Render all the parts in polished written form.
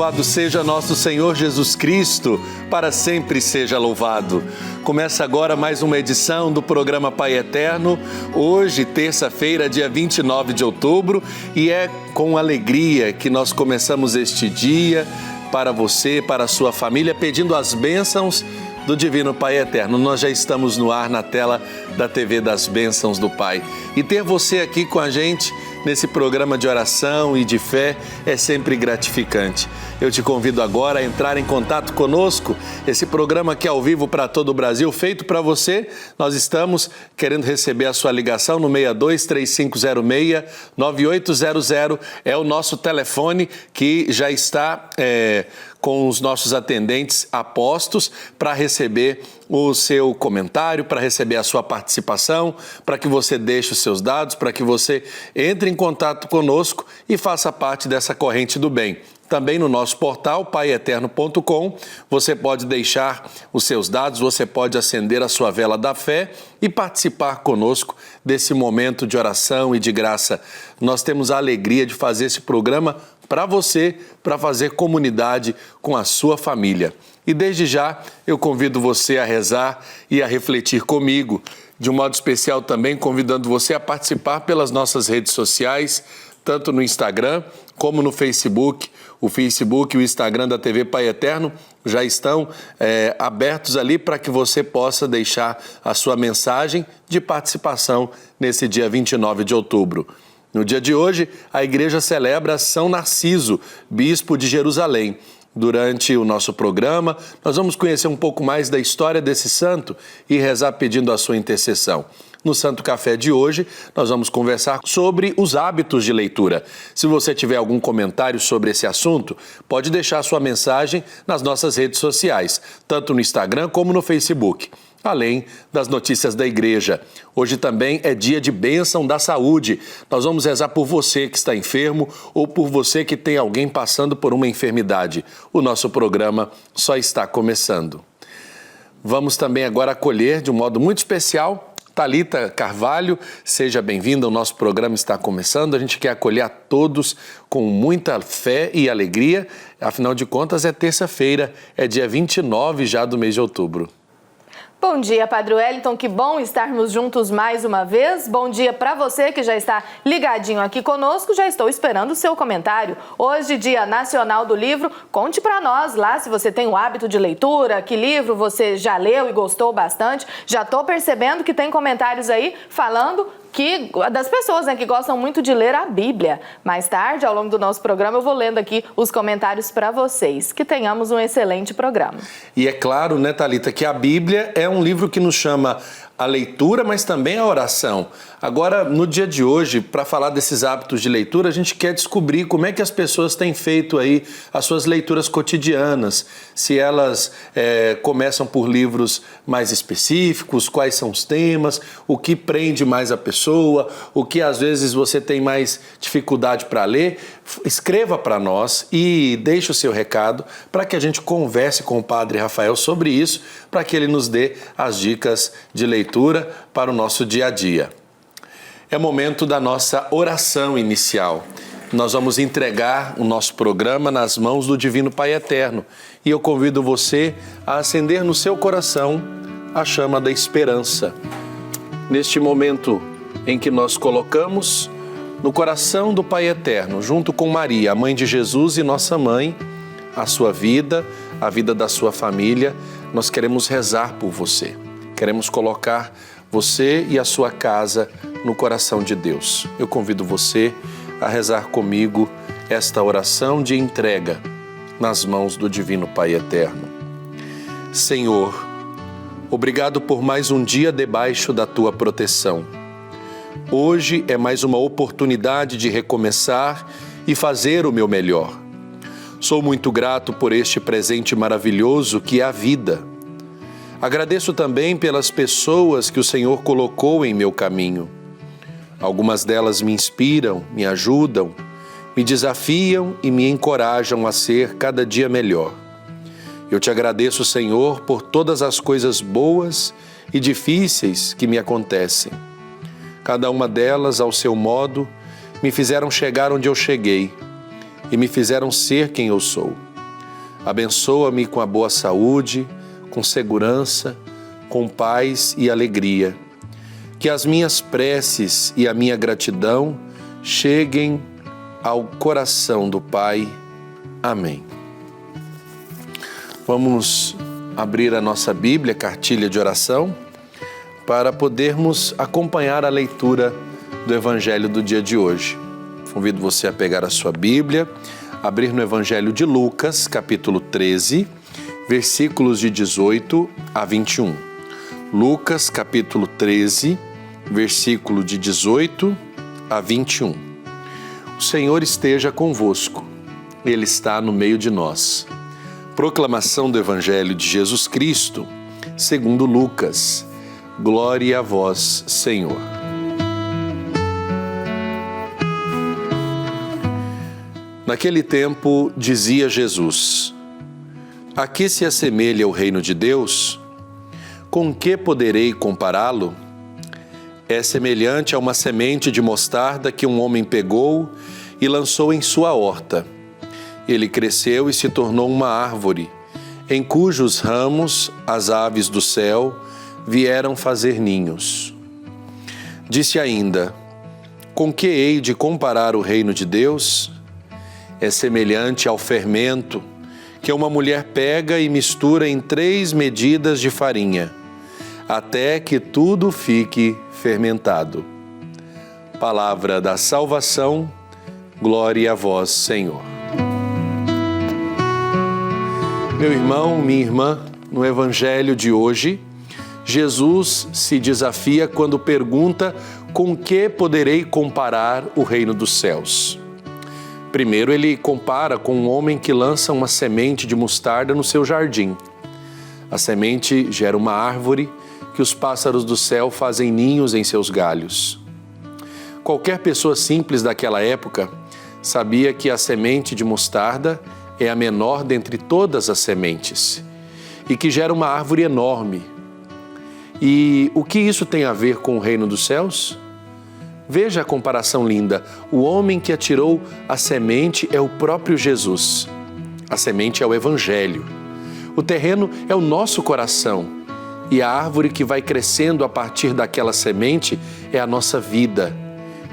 Louvado seja nosso Senhor Jesus Cristo, para sempre seja louvado. Começa agora mais uma edição do programa Pai Eterno, hoje, terça-feira, dia 29 de outubro, e é com alegria que nós começamos este dia para você, para a sua família, pedindo as bênçãos do Divino Pai Eterno. Nós já estamos no ar na tela da TV das Bênçãos do Pai. E ter você aqui com a gente nesse programa de oração e de fé é sempre gratificante. Eu te convido agora a entrar em contato conosco. Esse programa aqui ao vivo para todo o Brasil, feito para você. Nós estamos querendo receber a sua ligação no 62-3506-9800. É o nosso telefone que já está com os nossos atendentes a postos para receber o seu comentário, para receber a sua participação, para que você deixe os seus dados, para que você entre em contato conosco e faça parte dessa corrente do bem. Também no nosso portal, paieterno.com, você pode deixar os seus dados, você pode acender a sua vela da fé e participar conosco desse momento de oração e de graça. Nós temos a alegria de fazer esse programa para você, para fazer comunidade com a sua família. E desde já eu convido você a rezar e a refletir comigo, de um modo especial também convidando você a participar pelas nossas redes sociais, tanto no Instagram como no Facebook. O Facebook e o Instagram da TV Pai Eterno já estão abertos ali para que você possa deixar a sua mensagem de participação nesse dia 29 de outubro. No dia de hoje, a igreja celebra São Narciso, bispo de Jerusalém. Durante o nosso programa, nós vamos conhecer um pouco mais da história desse santo e rezar pedindo a sua intercessão. No Santo Café de hoje, nós vamos conversar sobre os hábitos de leitura. Se você tiver algum comentário sobre esse assunto, pode deixar sua mensagem nas nossas redes sociais, tanto no Instagram como no Facebook. Além das notícias da igreja. Hoje também é dia de bênção da saúde. Nós vamos rezar por você que está enfermo ou por você que tem alguém passando por uma enfermidade. O nosso programa só está começando. Vamos também agora acolher de um modo muito especial Thalita Carvalho. Seja bem-vinda, o nosso programa está começando. A gente quer acolher a todos com muita fé e alegria. Afinal de contas, é terça-feira, é dia 29 já do mês de outubro. Bom dia, Padre Wellington, que bom estarmos juntos mais uma vez. Bom dia para você que já está ligadinho aqui conosco, já estou esperando o seu comentário. Hoje, Dia Nacional do Livro, conte para nós lá se você tem o hábito de leitura, que livro você já leu e gostou bastante. Já estou percebendo que tem comentários aí falando das pessoas que gostam muito de ler a Bíblia. Mais tarde, ao longo do nosso programa, eu vou lendo aqui os comentários para vocês. Que tenhamos um excelente programa. E é claro, né, Thalita, que a Bíblia é um livro que nos chama a leitura, mas também a oração. Agora, no dia de hoje, para falar desses hábitos de leitura, a gente quer descobrir como é que as pessoas têm feito aí as suas leituras cotidianas. Se elas começam por livros mais específicos, quais são os temas, o que prende mais a pessoa, o que às vezes você tem mais dificuldade para ler. Escreva para nós e deixe o seu recado para que a gente converse com o Padre Rafael sobre isso, para que ele nos dê as dicas de leitura para o nosso dia a dia. É momento da nossa oração inicial. Nós vamos entregar o nosso programa nas mãos do Divino Pai Eterno e eu convido você a acender no seu coração a chama da esperança. Neste momento em que nós colocamos no coração do Pai Eterno, junto com Maria, a mãe de Jesus e nossa mãe, a sua vida, a vida da sua família, nós queremos rezar por você. Queremos colocar você e a sua casa no coração de Deus. Eu convido você a rezar comigo esta oração de entrega nas mãos do Divino Pai Eterno. Senhor, obrigado por mais um dia debaixo da Tua proteção. Hoje é mais uma oportunidade de recomeçar e fazer o meu melhor. Sou muito grato por este presente maravilhoso que é a vida. Agradeço também pelas pessoas que o Senhor colocou em meu caminho. Algumas delas me inspiram, me ajudam, me desafiam e me encorajam a ser cada dia melhor. Eu te agradeço, Senhor, por todas as coisas boas e difíceis que me acontecem. Cada uma delas, ao seu modo, me fizeram chegar onde eu cheguei e me fizeram ser quem eu sou. Abençoa-me com a boa saúde, com segurança, com paz e alegria. Que as minhas preces e a minha gratidão cheguem ao coração do Pai. Amém. Vamos abrir a nossa Bíblia, cartilha de oração, para podermos acompanhar a leitura do Evangelho do dia de hoje. Convido você a pegar a sua Bíblia, abrir no Evangelho de Lucas, capítulo 13, versículos de 18 a 21. Lucas, capítulo 13, versículo de 18 a 21. O Senhor esteja convosco, Ele está no meio de nós. Proclamação do Evangelho de Jesus Cristo, segundo Lucas. Glória a vós, Senhor. Naquele tempo, dizia Jesus: a que se assemelha o reino de Deus? Com que poderei compará-lo? É semelhante a uma semente de mostarda que um homem pegou e lançou em sua horta. Ele cresceu e se tornou uma árvore, em cujos ramos as aves do céu vieram fazer ninhos. Disse ainda: com que hei de comparar o reino de Deus? É semelhante ao fermento que uma mulher pega e mistura em 3 medidas de farinha, até que tudo fique fermentado. Palavra da salvação, glória a vós, Senhor. Meu irmão, minha irmã, no Evangelho de hoje, Jesus se desafia quando pergunta com que poderei comparar o reino dos céus. Primeiro, ele compara com um homem que lança uma semente de mostarda no seu jardim. A semente gera uma árvore que os pássaros do céu fazem ninhos em seus galhos. Qualquer pessoa simples daquela época sabia que a semente de mostarda é a menor dentre todas as sementes e que gera uma árvore enorme. E o que isso tem a ver com o reino dos céus? Veja a comparação linda. O homem que atirou a semente é o próprio Jesus. A semente é o Evangelho. O terreno é o nosso coração. E a árvore que vai crescendo a partir daquela semente é a nossa vida,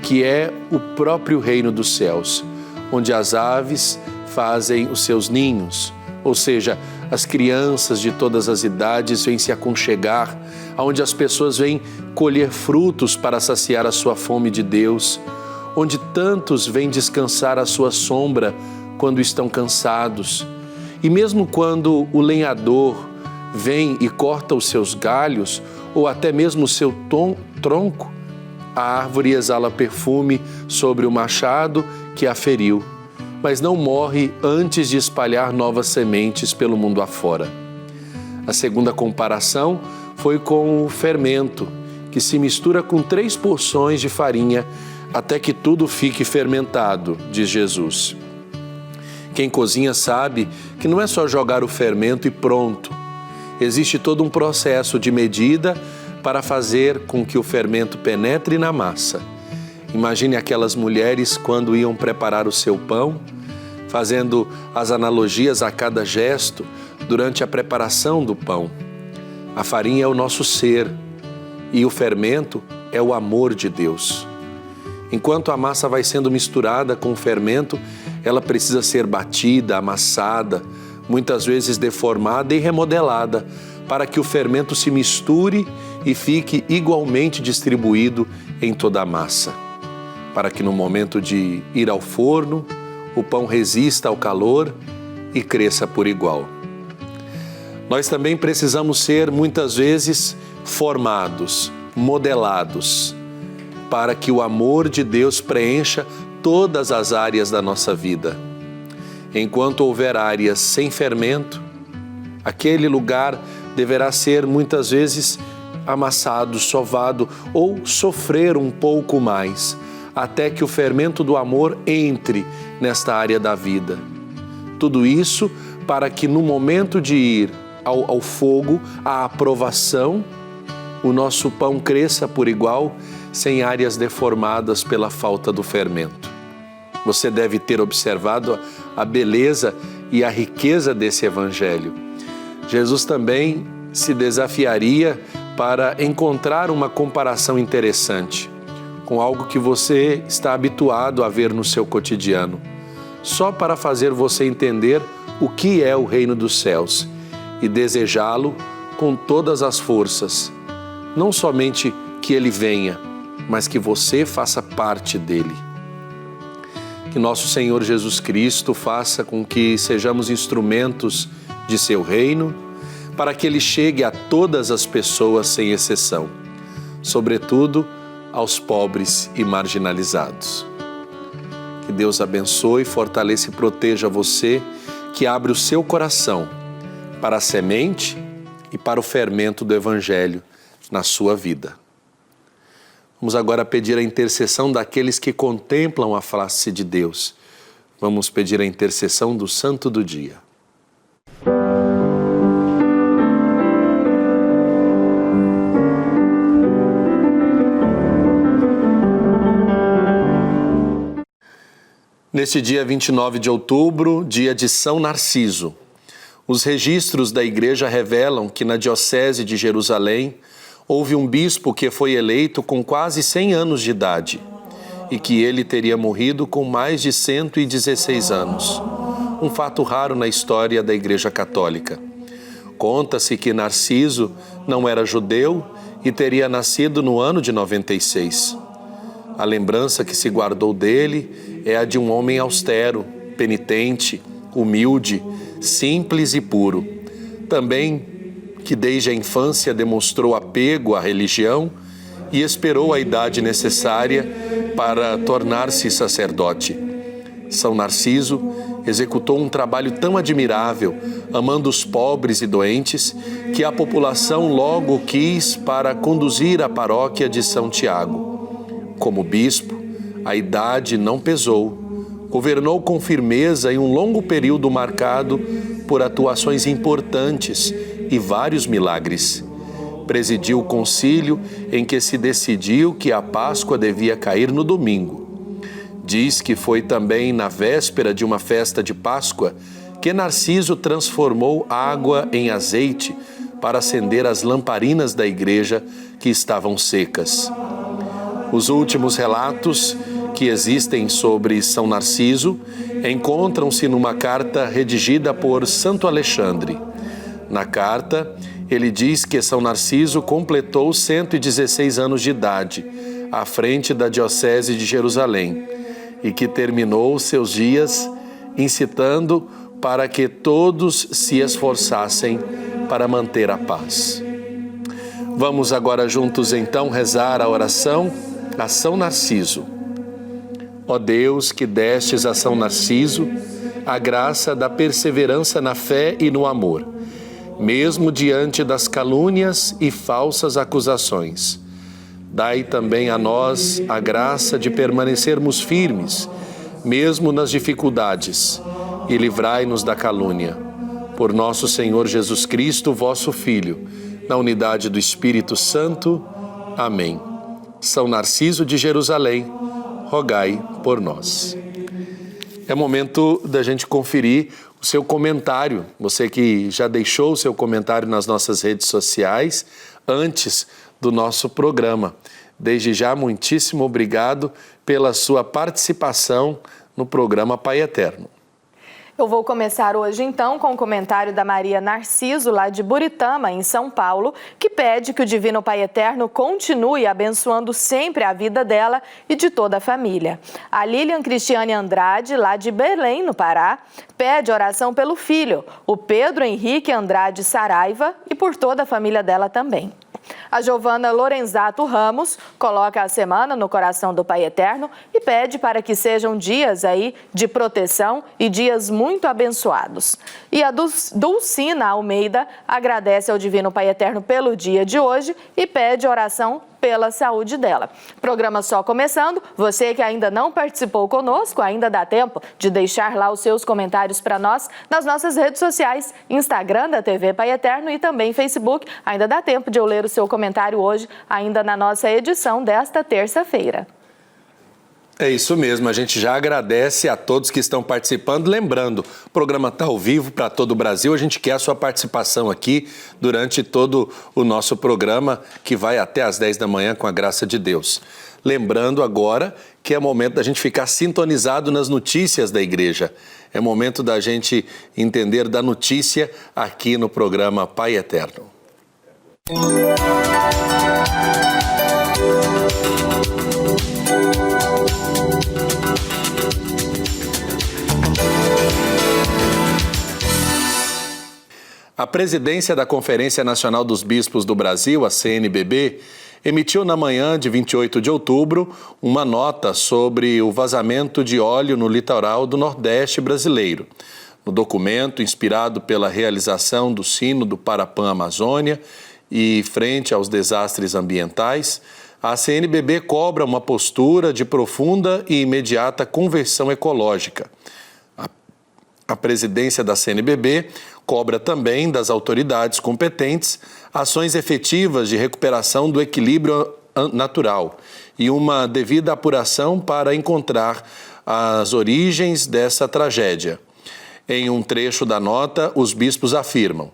que é o próprio reino dos céus, onde as aves fazem os seus ninhos, ou seja, as crianças de todas as idades vêm se aconchegar, onde as pessoas vêm colher frutos para saciar a sua fome de Deus, onde tantos vêm descansar à sua sombra quando estão cansados. E mesmo quando o lenhador vem e corta os seus galhos, ou até mesmo o seu tronco, a árvore exala perfume sobre o machado que a feriu, mas não morre antes de espalhar novas sementes pelo mundo afora. A segunda comparação foi com o fermento, que se mistura com 3 porções de farinha até que tudo fique fermentado, diz Jesus. Quem cozinha sabe que não é só jogar o fermento e pronto. Existe todo um processo de medida para fazer com que o fermento penetre na massa. Imagine aquelas mulheres quando iam preparar o seu pão, fazendo as analogias a cada gesto durante a preparação do pão. A farinha é o nosso ser e o fermento é o amor de Deus. Enquanto a massa vai sendo misturada com o fermento, ela precisa ser batida, amassada, muitas vezes deformada e remodelada, para que o fermento se misture e fique igualmente distribuído em toda a massa. Para que no momento de ir ao forno, o pão resista ao calor e cresça por igual. Nós também precisamos ser, muitas vezes, formados, modelados, para que o amor de Deus preencha todas as áreas da nossa vida. Enquanto houver áreas sem fermento, aquele lugar deverá ser, muitas vezes, amassado, sovado ou sofrer um pouco mais, até que o fermento do amor entre nesta área da vida. Tudo isso para que no momento de ir ao fogo, à aprovação, o nosso pão cresça por igual, sem áreas deformadas pela falta do fermento. Você deve ter observado a beleza e a riqueza desse evangelho. Jesus também se desafiaria para encontrar uma comparação interessante com algo que você está habituado a ver no seu cotidiano, só para fazer você entender o que é o reino dos céus e desejá-lo com todas as forças. Não somente que ele venha, mas que você faça parte dele. Que nosso Senhor Jesus Cristo faça com que sejamos instrumentos de seu reino, para que ele chegue a todas as pessoas sem exceção, sobretudo aos pobres e marginalizados. Que Deus abençoe, fortaleça e proteja você, que abre o seu coração para a semente e para o fermento do Evangelho na sua vida. Vamos agora pedir a intercessão daqueles que contemplam a face de Deus. Vamos pedir a intercessão do Santo do Dia. Neste dia 29 de outubro, dia de São Narciso, os registros da Igreja revelam que na Diocese de Jerusalém houve um bispo que foi eleito com quase 100 anos de idade e que ele teria morrido com mais de 116 anos. Um fato raro na história da Igreja Católica. Conta-se que Narciso não era judeu e teria nascido no ano de 96. A lembrança que se guardou dele é a de um homem austero, penitente, humilde, simples e puro. Também que desde a infância demonstrou apego à religião e esperou a idade necessária para tornar-se sacerdote. São Narciso executou um trabalho tão admirável, amando os pobres e doentes, que a população logo o quis para conduzir a paróquia de São Tiago. Como bispo, a idade não pesou. Governou com firmeza em um longo período marcado por atuações importantes e vários milagres. Presidiu o concílio em que se decidiu que a Páscoa devia cair no domingo. Diz que foi também na véspera de uma festa de Páscoa que Narciso transformou água em azeite para acender as lamparinas da igreja que estavam secas. Os últimos relatos que existem sobre São Narciso encontram-se numa carta redigida por Santo Alexandre. Na carta, ele diz que São Narciso completou 116 anos de idade, à frente da Diocese de Jerusalém, e que terminou seus dias incitando para que todos se esforçassem para manter a paz. Vamos agora juntos então rezar a oração a São Narciso. Ó Deus, que destes a São Narciso a graça da perseverança na fé e no amor, mesmo diante das calúnias e falsas acusações. Dai também a nós a graça de permanecermos firmes, mesmo nas dificuldades, e livrai-nos da calúnia. Por nosso Senhor Jesus Cristo, vosso Filho, na unidade do Espírito Santo. Amém. São Narciso de Jerusalém, rogai por nós. É momento da gente conferir o seu comentário. Você que já deixou o seu comentário nas nossas redes sociais antes do nosso programa. Desde já, muitíssimo obrigado pela sua participação no programa Pai Eterno. Eu vou começar hoje, então, com o comentário da Maria Narciso, lá de Buritama, em São Paulo, que pede que o Divino Pai Eterno continue abençoando sempre a vida dela e de toda a família. A Lilian Cristiane Andrade, lá de Belém, no Pará, pede oração pelo filho, o Pedro Henrique Andrade Saraiva, e por toda a família dela também. A Giovana Lorenzato Ramos coloca a semana no coração do Pai Eterno e pede para que sejam dias aí de proteção e dias muito abençoados. E a Dulcina Almeida agradece ao Divino Pai Eterno pelo dia de hoje e pede oração pela saúde dela. Programa só começando. Você que ainda não participou conosco, ainda dá tempo de deixar lá os seus comentários para nós nas nossas redes sociais, Instagram da TV Pai Eterno e também Facebook. Ainda dá tempo de eu ler o seu comentário hoje, ainda na nossa edição desta terça-feira. É isso mesmo, a gente já agradece a todos que estão participando. Lembrando, o programa está ao vivo para todo o Brasil, a gente quer a sua participação aqui durante todo o nosso programa, que vai até às 10 da manhã, com a graça de Deus. Lembrando agora que é momento da gente ficar sintonizado nas notícias da igreja. É momento da gente entender da notícia aqui no programa Pai Eterno. A presidência da Conferência Nacional dos Bispos do Brasil, a CNBB, emitiu na manhã de 28 de outubro uma nota sobre o vazamento de óleo no litoral do Nordeste brasileiro. No documento, inspirado pela realização do Sino do Parapã Amazônia e frente aos desastres ambientais, a CNBB cobra uma postura de profunda e imediata conversão ecológica. A presidência da CNBB cobra também das autoridades competentes ações efetivas de recuperação do equilíbrio natural e uma devida apuração para encontrar as origens dessa tragédia. Em um trecho da nota, os bispos afirmam: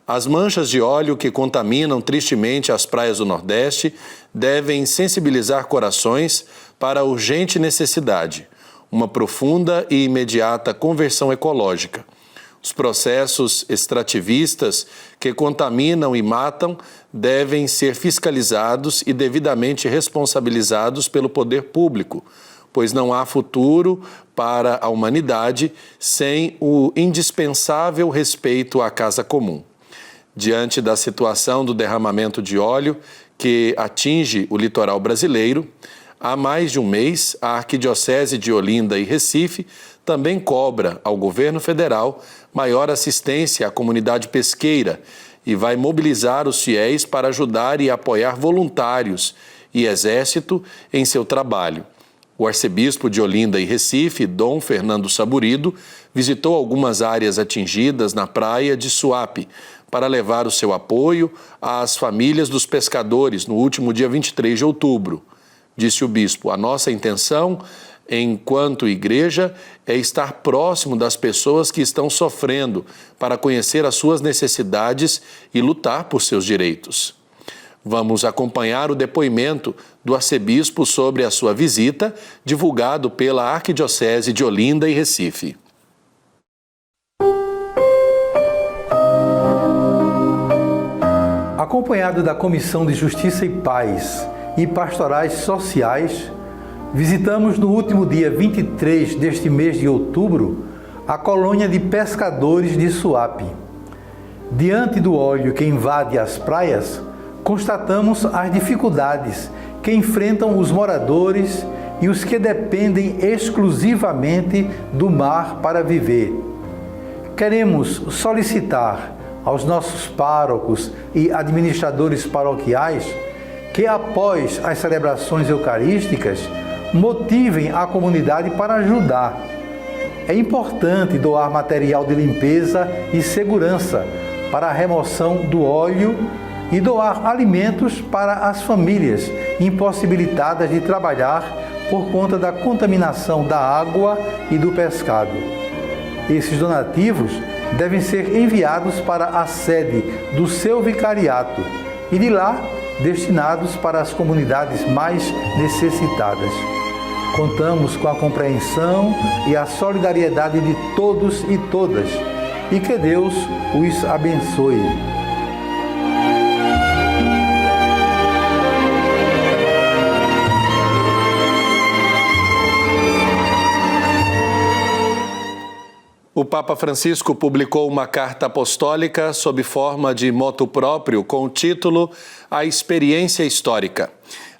as manchas de óleo que contaminam tristemente as praias do Nordeste devem sensibilizar corações para a urgente necessidade, uma profunda e imediata conversão ecológica. Os processos extrativistas que contaminam e matam devem ser fiscalizados e devidamente responsabilizados pelo poder público, pois não há futuro para a humanidade sem o indispensável respeito à casa comum. Diante da situação do derramamento de óleo que atinge o litoral brasileiro, há mais de um mês, a Arquidiocese de Olinda e Recife também cobra ao governo federal maior assistência à comunidade pesqueira e vai mobilizar os fiéis para ajudar e apoiar voluntários e exército em seu trabalho. O arcebispo de Olinda e Recife, Dom Fernando Saburido, visitou algumas áreas atingidas na praia de Suape para levar o seu apoio às famílias dos pescadores no último dia 23 de outubro. Disse o bispo: a nossa intenção, enquanto igreja, é estar próximo das pessoas que estão sofrendo para conhecer as suas necessidades e lutar por seus direitos. Vamos acompanhar o depoimento do arcebispo sobre a sua visita, divulgado pela Arquidiocese de Olinda e Recife. Acompanhado da Comissão de Justiça e Paz e Pastorais Sociais, visitamos no último dia 23 deste mês de outubro a colônia de pescadores de Suape. Diante do óleo que invade as praias, constatamos as dificuldades que enfrentam os moradores e os que dependem exclusivamente do mar para viver. Queremos solicitar aos nossos párocos e administradores paroquiais que, após as celebrações eucarísticas, motivem a comunidade para ajudar. É importante doar material de limpeza e segurança para a remoção do óleo e doar alimentos para as famílias impossibilitadas de trabalhar por conta da contaminação da água e do pescado. Esses donativos devem ser enviados para a sede do seu vicariato e de lá destinados para as comunidades mais necessitadas. Contamos com a compreensão e a solidariedade de todos e todas e que Deus os abençoe. O Papa Francisco publicou uma carta apostólica sob forma de motu próprio com o título A Experiência Histórica,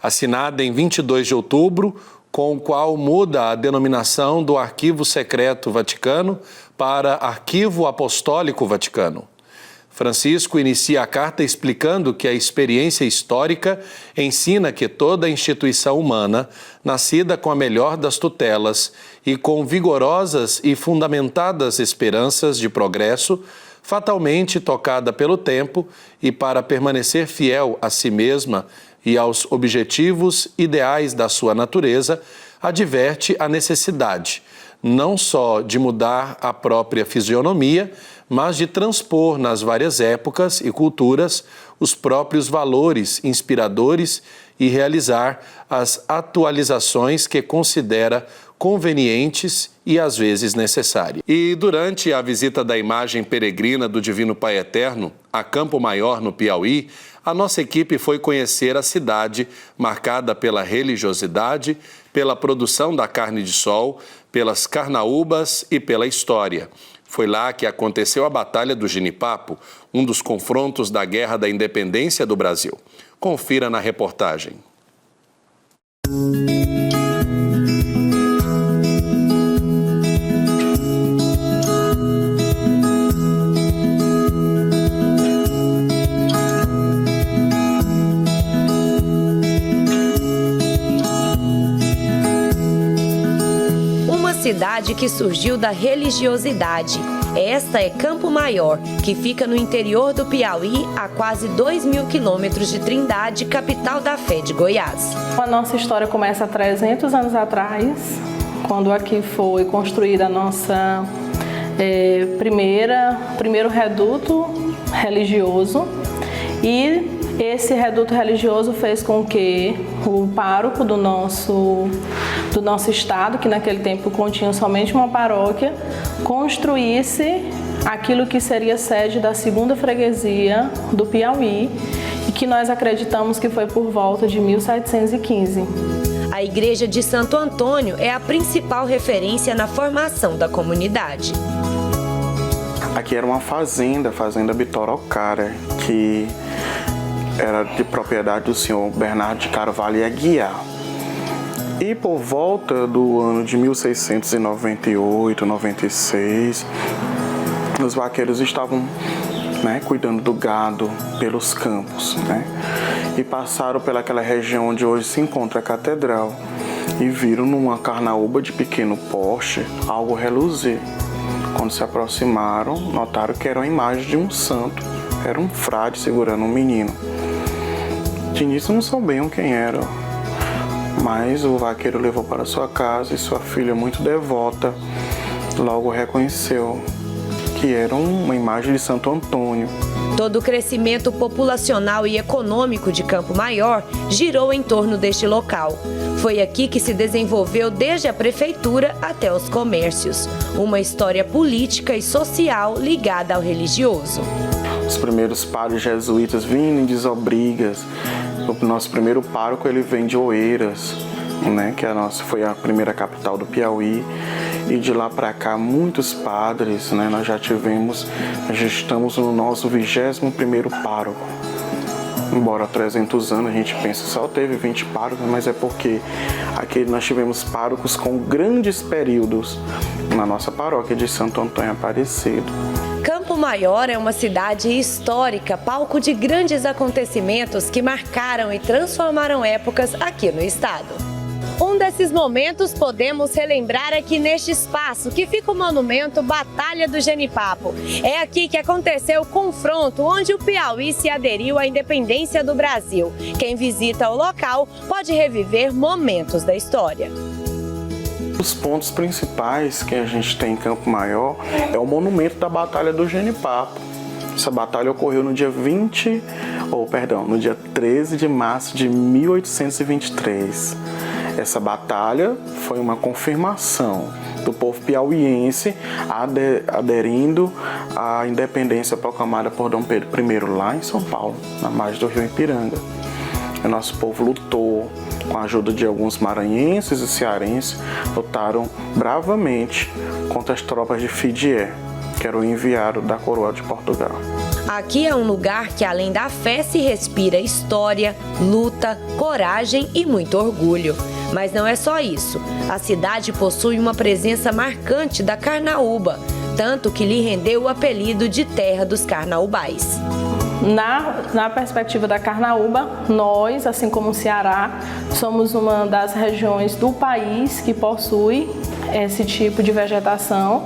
assinada em 22 de outubro, com o qual muda a denominação do Arquivo Secreto Vaticano para Arquivo Apostólico Vaticano. Francisco inicia a carta explicando que a experiência histórica ensina que toda instituição humana, nascida com a melhor das tutelas e com vigorosas e fundamentadas esperanças de progresso, fatalmente tocada pelo tempo e para permanecer fiel a si mesma e aos objetivos ideais da sua natureza, adverte a necessidade, não só de mudar a própria fisionomia, mas de transpor nas várias épocas e culturas os próprios valores inspiradores e realizar as atualizações que considera convenientes e às vezes necessárias. E durante a visita da imagem peregrina do Divino Pai Eterno a Campo Maior, no Piauí, a nossa equipe foi conhecer a cidade marcada pela religiosidade, pela produção da carne de sol, pelas carnaúbas e pela história. Foi lá que aconteceu a Batalha do Genipapo, um dos confrontos da Guerra da Independência do Brasil. Confira na reportagem. Cidade que surgiu da religiosidade. Esta é Campo Maior, que fica no interior do Piauí, a quase 2.000 quilômetros de Trindade, capital da fé de Goiás. A nossa história começa há 300 anos atrás, quando aqui foi construída a nossa primeiro reduto religioso, e esse reduto religioso fez com que o pároco do nosso estado, que naquele tempo continha somente uma paróquia, construísse aquilo que seria sede da segunda freguesia do Piauí, e que nós acreditamos que foi por volta de 1715. A Igreja de Santo Antônio é a principal referência na formação da comunidade. Aqui era uma fazenda Bitoroccara, que era de propriedade do senhor Bernardo de Carvalho e Aguiar. E por volta do ano de 1698, 96, os vaqueiros estavam cuidando do gado pelos campos, e passaram pelaquela região onde hoje se encontra a catedral e viram numa carnaúba de pequeno porte algo reluzir. Quando se aproximaram, notaram que era uma imagem de um santo, era um frade segurando um menino. De início não sabiam quem era, mas o vaqueiro levou para sua casa e sua filha, muito devota, logo reconheceu que era uma imagem de Santo Antônio. Todo o crescimento populacional e econômico de Campo Maior girou em torno deste local. Foi aqui que se desenvolveu desde a prefeitura até os comércios. Uma história política e social ligada ao religioso. Os primeiros padres jesuítas vindo em Desobrigas. O nosso primeiro pároco ele vem de Oeiras, que foi a primeira capital do Piauí. E de lá para cá, muitos padres, nós já estamos no nosso 21º pároco. Embora há 300 anos a gente pensa que só teve 20 párocos, mas é porque aqui nós tivemos párocos com grandes períodos na nossa paróquia de Santo Antônio Aparecido. Campo Maior é uma cidade histórica, palco de grandes acontecimentos que marcaram e transformaram épocas aqui no estado. Um desses momentos podemos relembrar aqui neste espaço, que fica o monumento Batalha do Genipapo. É aqui que aconteceu o confronto, onde o Piauí se aderiu à independência do Brasil. Quem visita o local pode reviver momentos da história. Os pontos principais que a gente tem em Campo Maior é o monumento da Batalha do Genipapo. Essa batalha ocorreu no dia 13 de março de 1823. Essa batalha foi uma confirmação do povo piauiense aderindo à independência proclamada por Dom Pedro I lá em São Paulo, na margem do rio Ipiranga. O nosso povo lutou com a ajuda de alguns maranhenses e cearenses, lutaram bravamente contra as tropas de Fidié, que era o enviado da coroa de Portugal. Aqui é um lugar que, além da fé, se respira história, luta, coragem e muito orgulho. Mas não é só isso. A cidade possui uma presença marcante da carnaúba, tanto que lhe rendeu o apelido de Terra dos Carnaubais. Na perspectiva da carnaúba, nós, assim como o Ceará, somos uma das regiões do país que possui esse tipo de vegetação.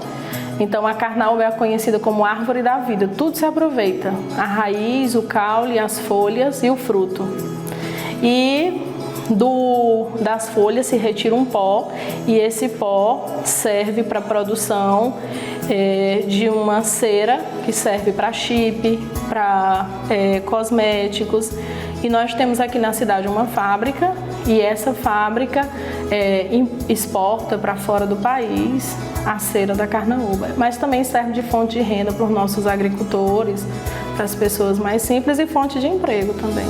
Então, a carnaúba é conhecida como árvore da vida. Tudo se aproveita: a raiz, o caule, as folhas e o fruto. e das folhas se retira um pó, e esse pó serve para a produção de uma cera que serve para chip, para cosméticos. E nós temos aqui na cidade uma fábrica, e essa fábrica exporta para fora do país a cera da carnaúba, mas também serve de fonte de renda para os nossos agricultores, para as pessoas mais simples, e fonte de emprego também.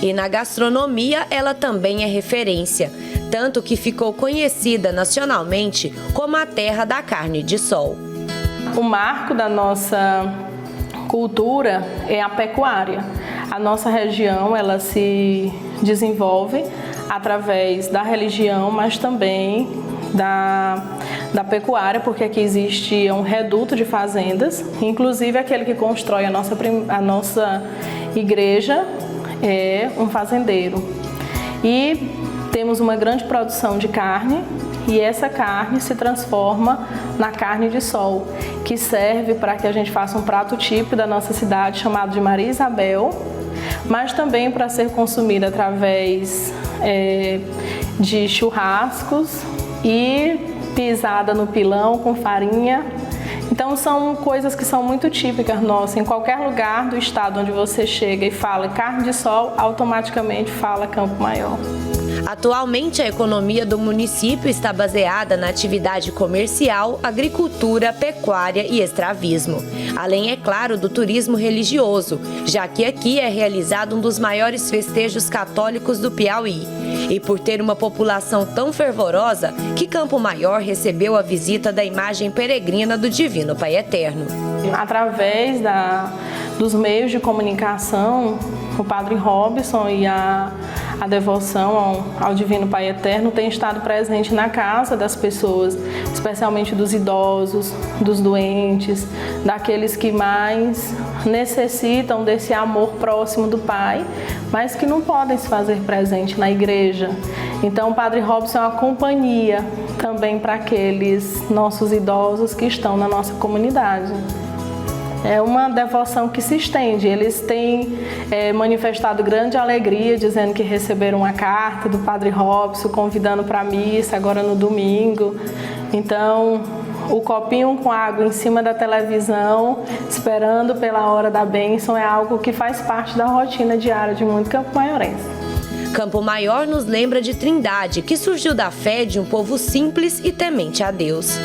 E na gastronomia ela também é referência, tanto que ficou conhecida nacionalmente como a terra da carne de sol. O marco da nossa cultura é a pecuária. A nossa região, ela se desenvolve através da religião, mas também da pecuária, porque aqui existe um reduto de fazendas, inclusive aquele que constrói a nossa igreja é um fazendeiro. E temos uma grande produção de carne, e essa carne se transforma na carne de sol, que serve para que a gente faça um prato típico da nossa cidade chamado de Maria Isabel, mas também para ser consumida através de churrascos e pisada no pilão com farinha. Então são coisas que são muito típicas nossas. Em qualquer lugar do estado onde você chega e fala carne de sol, automaticamente fala Campo Maior. Atualmente, a economia do município está baseada na atividade comercial, agricultura, pecuária e extravismo. Além, é claro, do turismo religioso, já que aqui é realizado um dos maiores festejos católicos do Piauí. E por ter uma população tão fervorosa, que Campo Maior recebeu a visita da imagem peregrina do Divino Pai Eterno. Através dos meios de comunicação, o Padre Robson e a devoção ao Divino Pai Eterno tem estado presente na casa das pessoas, especialmente dos idosos, dos doentes, daqueles que mais necessitam desse amor próximo do Pai, mas que não podem se fazer presente na igreja. Então, o Padre Robson é uma companhia também para aqueles nossos idosos que estão na nossa comunidade. É uma devoção que se estende. Eles têm manifestado grande alegria, dizendo que receberam uma carta do Padre Robson, convidando para a missa agora no domingo. Então, o copinho com água em cima da televisão, esperando pela hora da bênção, é algo que faz parte da rotina diária de muito campo-maiorense. Campo Maior nos lembra de Trindade, que surgiu da fé de um povo simples e temente a Deus.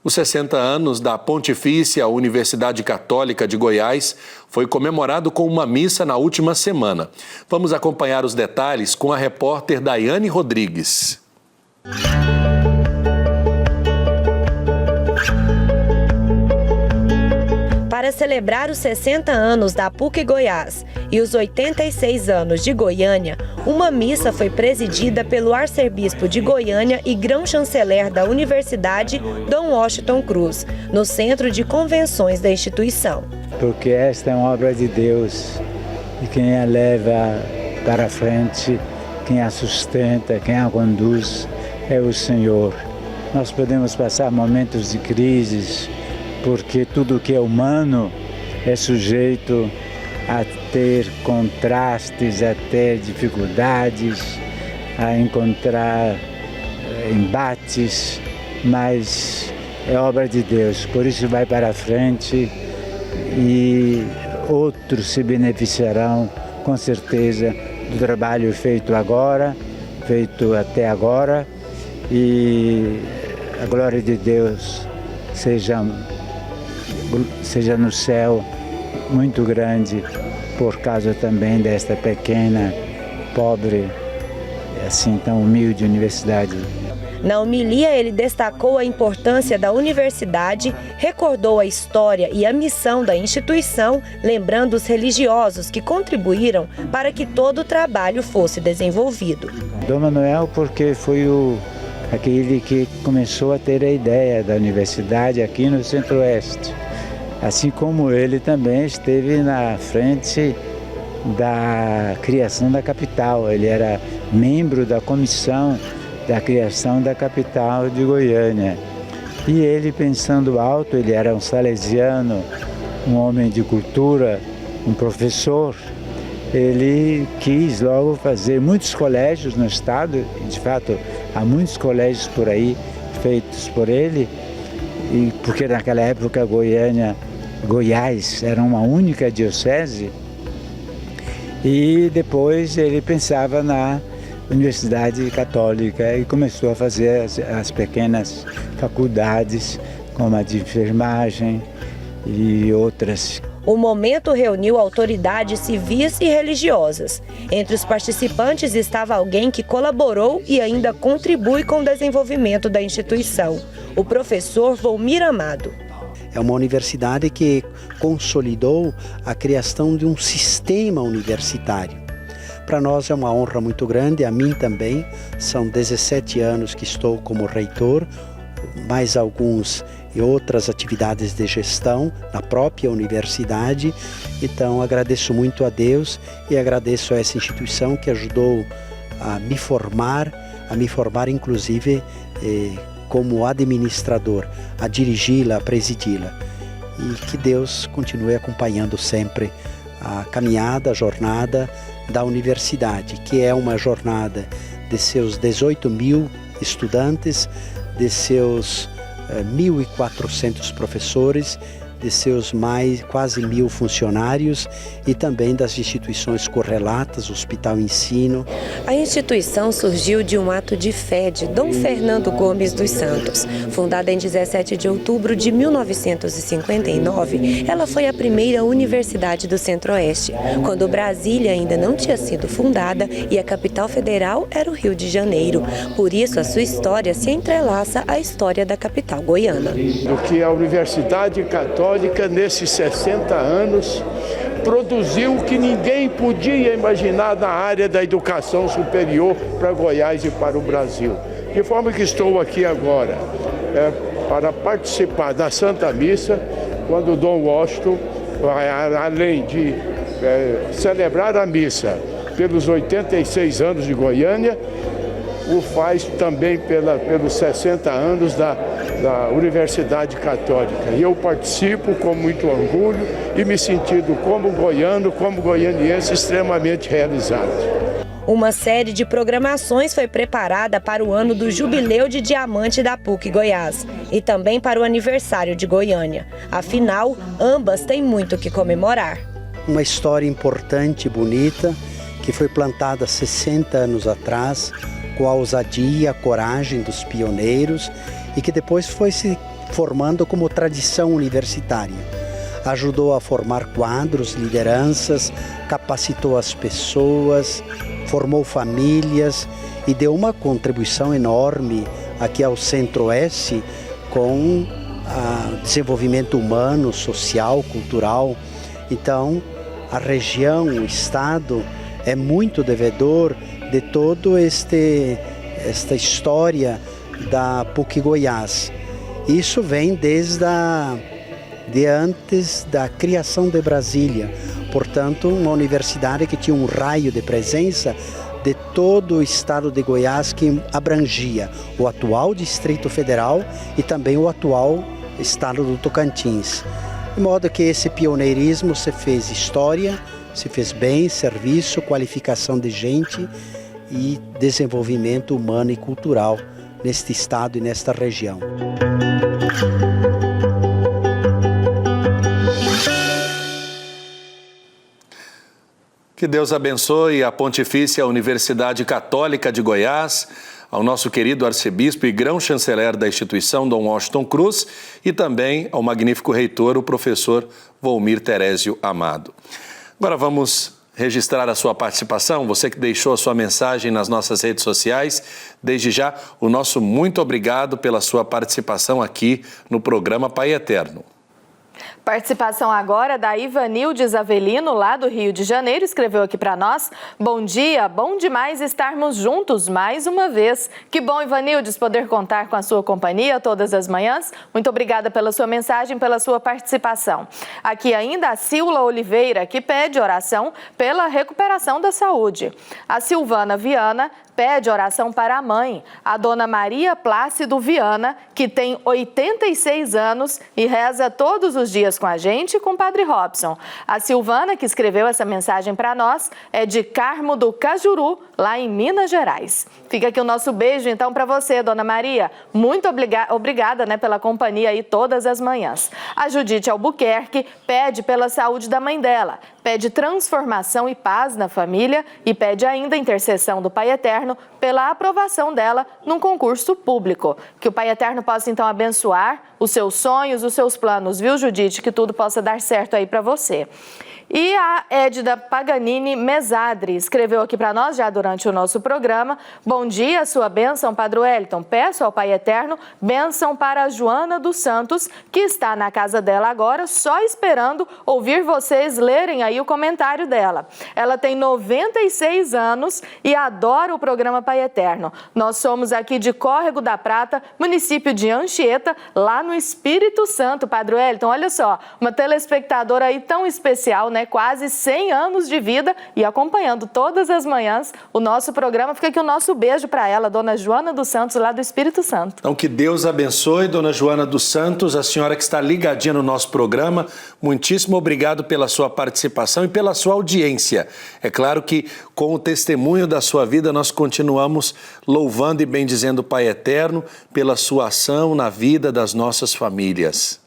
Os 60 anos da Pontifícia Universidade Católica de Goiás foi comemorado com uma missa na última semana. Vamos acompanhar os detalhes com a repórter Daiane Rodrigues. Para celebrar os 60 anos da PUC Goiás e os 86 anos de Goiânia, uma missa foi presidida pelo arcebispo de Goiânia e grão-chanceler da Universidade, Dom Washington Cruz, no Centro de Convenções da instituição. Porque esta é uma obra de Deus, e quem a leva para frente, quem a sustenta, quem a conduz é o Senhor. Nós podemos passar momentos de crises, porque tudo que é humano é sujeito a ter contrastes, a ter dificuldades, a encontrar embates, mas é obra de Deus, por isso vai para frente e outros se beneficiarão com certeza do trabalho feito agora, feito até agora, e a glória de Deus seja no céu muito grande por causa também desta pequena, pobre, assim tão humilde universidade. Na homilia, ele destacou a importância da universidade, recordou a história e a missão da instituição, lembrando os religiosos que contribuíram para que todo o trabalho fosse desenvolvido. Dom Manuel, porque foi aquele que começou a ter a ideia da universidade aqui no Centro-Oeste. Assim como ele também esteve na frente da criação da capital. Ele era membro da comissão da criação da capital de Goiânia. E ele, pensando alto, ele era um salesiano, um homem de cultura, um professor. Ele quis logo fazer muitos colégios no estado, e de fato há muitos colégios por aí feitos por ele, e porque naquela época Goiás era uma única diocese, e depois ele pensava na Universidade Católica e começou a fazer as pequenas faculdades, como a de enfermagem e outras. O momento reuniu autoridades civis e religiosas. Entre os participantes estava alguém que colaborou e ainda contribui com o desenvolvimento da instituição, o professor Volmir Amado. É uma universidade que consolidou a criação de um sistema universitário. Para nós é uma honra muito grande, a mim também. São 17 anos que estou como reitor, mais alguns e outras atividades de gestão na própria universidade. Então agradeço muito a Deus e agradeço a essa instituição que ajudou a me formar inclusive como administrador, a dirigi-la, a presidi-la. E que Deus continue acompanhando sempre a caminhada, a jornada da universidade, que é uma jornada de seus 18 mil estudantes, de seus 1.400 professores, de seus quase 1.000 funcionários e também das instituições correlatas, Hospital Ensino. A instituição surgiu de um ato de fé de Dom Fernando Gomes dos Santos. Fundada em 17 de outubro de 1959, ela foi a primeira universidade do Centro-Oeste, quando Brasília ainda não tinha sido fundada e a capital federal era o Rio de Janeiro. Por isso, a sua história se entrelaça à história da capital goiana. Do que a Universidade Católica, nesses 60 anos, produziu o que ninguém podia imaginar na área da educação superior para Goiás e para o Brasil. De forma que estou aqui agora para participar da Santa Missa, quando Dom Washington, além de celebrar a missa pelos 86 anos de Goiânia, o faz também pelos 60 anos da Universidade Católica. E eu participo com muito orgulho e me sentindo como goiano, como goianiense, extremamente realizado. Uma série de programações foi preparada para o ano do Jubileu de Diamante da PUC Goiás e também para o aniversário de Goiânia. Afinal, ambas têm muito o que comemorar. Uma história importante e bonita que foi plantada 60 anos atrás, com a ousadia e a coragem dos pioneiros e que depois foi se formando como tradição universitária. Ajudou a formar quadros, lideranças, capacitou as pessoas, formou famílias e deu uma contribuição enorme aqui ao Centro-Oeste com o desenvolvimento humano, social, cultural. Então, a região, o estado é muito devedor de toda esta história da PUC Goiás. Isso vem desde antes da criação de Brasília. Portanto, uma universidade que tinha um raio de presença de todo o estado de Goiás, que abrangia o atual Distrito Federal e também o atual estado do Tocantins. De modo que esse pioneirismo se fez história, se fez bem, serviço, qualificação de gente e desenvolvimento humano e cultural neste estado e nesta região. Que Deus abençoe a Pontifícia Universidade Católica de Goiás, ao nosso querido arcebispo e grão-chanceler da instituição, Dom Washington Cruz, e também ao magnífico reitor, o professor Volmir Terésio Amado. Agora vamos registrar a sua participação, você que deixou a sua mensagem nas nossas redes sociais. Desde já, o nosso muito obrigado pela sua participação aqui no programa Pai Eterno. Participação agora da Ivanildes Avelino, lá do Rio de Janeiro, escreveu aqui para nós: bom dia, bom demais estarmos juntos mais uma vez. Que bom, Ivanildes, poder contar com a sua companhia todas as manhãs. Muito obrigada pela sua mensagem, pela sua participação. Aqui ainda a Silva Oliveira, que pede oração pela recuperação da saúde. A Silvana Viana pede oração para a mãe, a dona Maria Plácido Viana, que tem 86 anos e reza todos os dias com a gente e com o Padre Robson. A Silvana, que escreveu essa mensagem para nós, é de Carmo do Cajuru, lá em Minas Gerais. Fica aqui o nosso beijo, então, para você, dona Maria. Muito obrigada, né, pela companhia aí todas as manhãs. A Judite Albuquerque pede pela saúde da mãe dela, pede transformação e paz na família e pede ainda a intercessão do Pai Eterno pela aprovação dela num concurso público. Que o Pai Eterno possa, então, abençoar os seus sonhos, os seus planos, viu, Judite? Que tudo possa dar certo aí para você. E a Edda Paganini Mesadri escreveu aqui para nós já durante o nosso programa: bom dia, sua bênção, Padre Wellington. Peço ao Pai Eterno bênção para a Joana dos Santos, que está na casa dela agora, só esperando ouvir vocês lerem aí o comentário dela. Ela tem 96 anos e adora o programa Pai Eterno. Nós somos aqui de Córrego da Prata, município de Anchieta, lá no Espírito Santo, Padre Wellington. Olha só, uma telespectadora aí tão especial, né? Quase 100 anos de vida e acompanhando todas as manhãs o nosso programa. Fica aqui o nosso beijo para ela, dona Joana dos Santos, lá do Espírito Santo. Então, que Deus abençoe, dona Joana dos Santos, a senhora que está ligadinha no nosso programa. Muitíssimo obrigado pela sua participação e pela sua audiência. É claro que com o testemunho da sua vida nós continuamos louvando e bendizendo o Pai Eterno pela sua ação na vida das nossas famílias.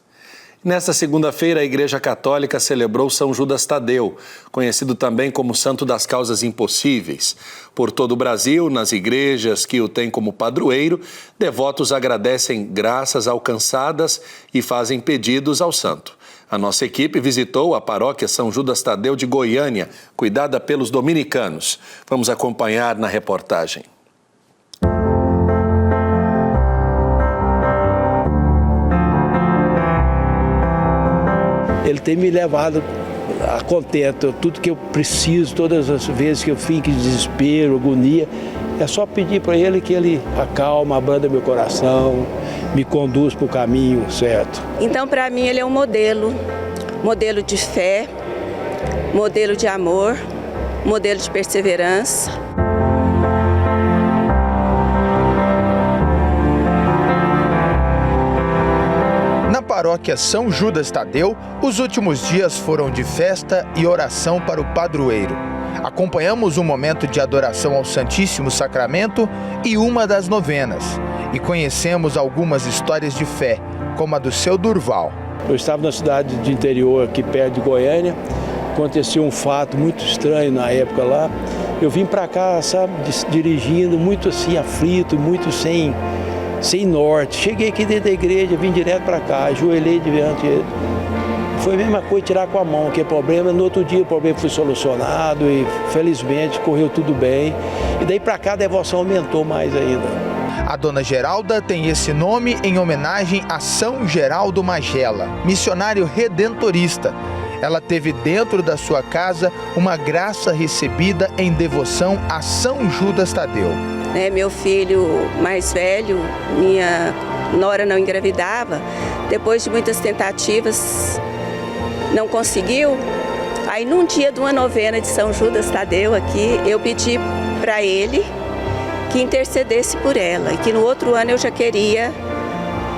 Nesta segunda-feira, a Igreja Católica celebrou São Judas Tadeu, conhecido também como Santo das Causas Impossíveis. Por todo o Brasil, nas igrejas que o têm como padroeiro, devotos agradecem graças alcançadas e fazem pedidos ao santo. A nossa equipe visitou a paróquia São Judas Tadeu de Goiânia, cuidada pelos dominicanos. Vamos acompanhar na reportagem. Ele tem me levado a contento, tudo que eu preciso, todas as vezes que eu fico em desespero, agonia, é só pedir para ele que ele acalma, abranda meu coração, me conduz para o caminho certo. Então, para mim, ele é um modelo de fé, modelo de amor, modelo de perseverança. Na paróquia São Judas Tadeu, os últimos dias foram de festa e oração para o padroeiro. Acompanhamos um momento de adoração ao Santíssimo Sacramento e uma das novenas. E conhecemos algumas histórias de fé, como a do seu Durval. Eu estava na cidade de interior, aqui perto de Goiânia. Aconteceu um fato muito estranho na época lá. Eu vim para cá, sabe, dirigindo, muito assim, aflito, muito sem norte. Cheguei aqui dentro da igreja, vim direto para cá, ajoelhei diante dele. Foi a mesma coisa tirar com a mão, que é problema. No outro dia o problema foi solucionado e felizmente correu tudo bem. E daí para cá a devoção aumentou mais ainda. A dona Geralda tem esse nome em homenagem a São Geraldo Magela, missionário redentorista. Ela teve dentro da sua casa uma graça recebida em devoção a São Judas Tadeu. Meu filho mais velho, minha nora não engravidava, depois de muitas tentativas não conseguiu. Aí num dia de uma novena de São Judas Tadeu aqui, eu pedi para ele que intercedesse por ela e que no outro ano eu já queria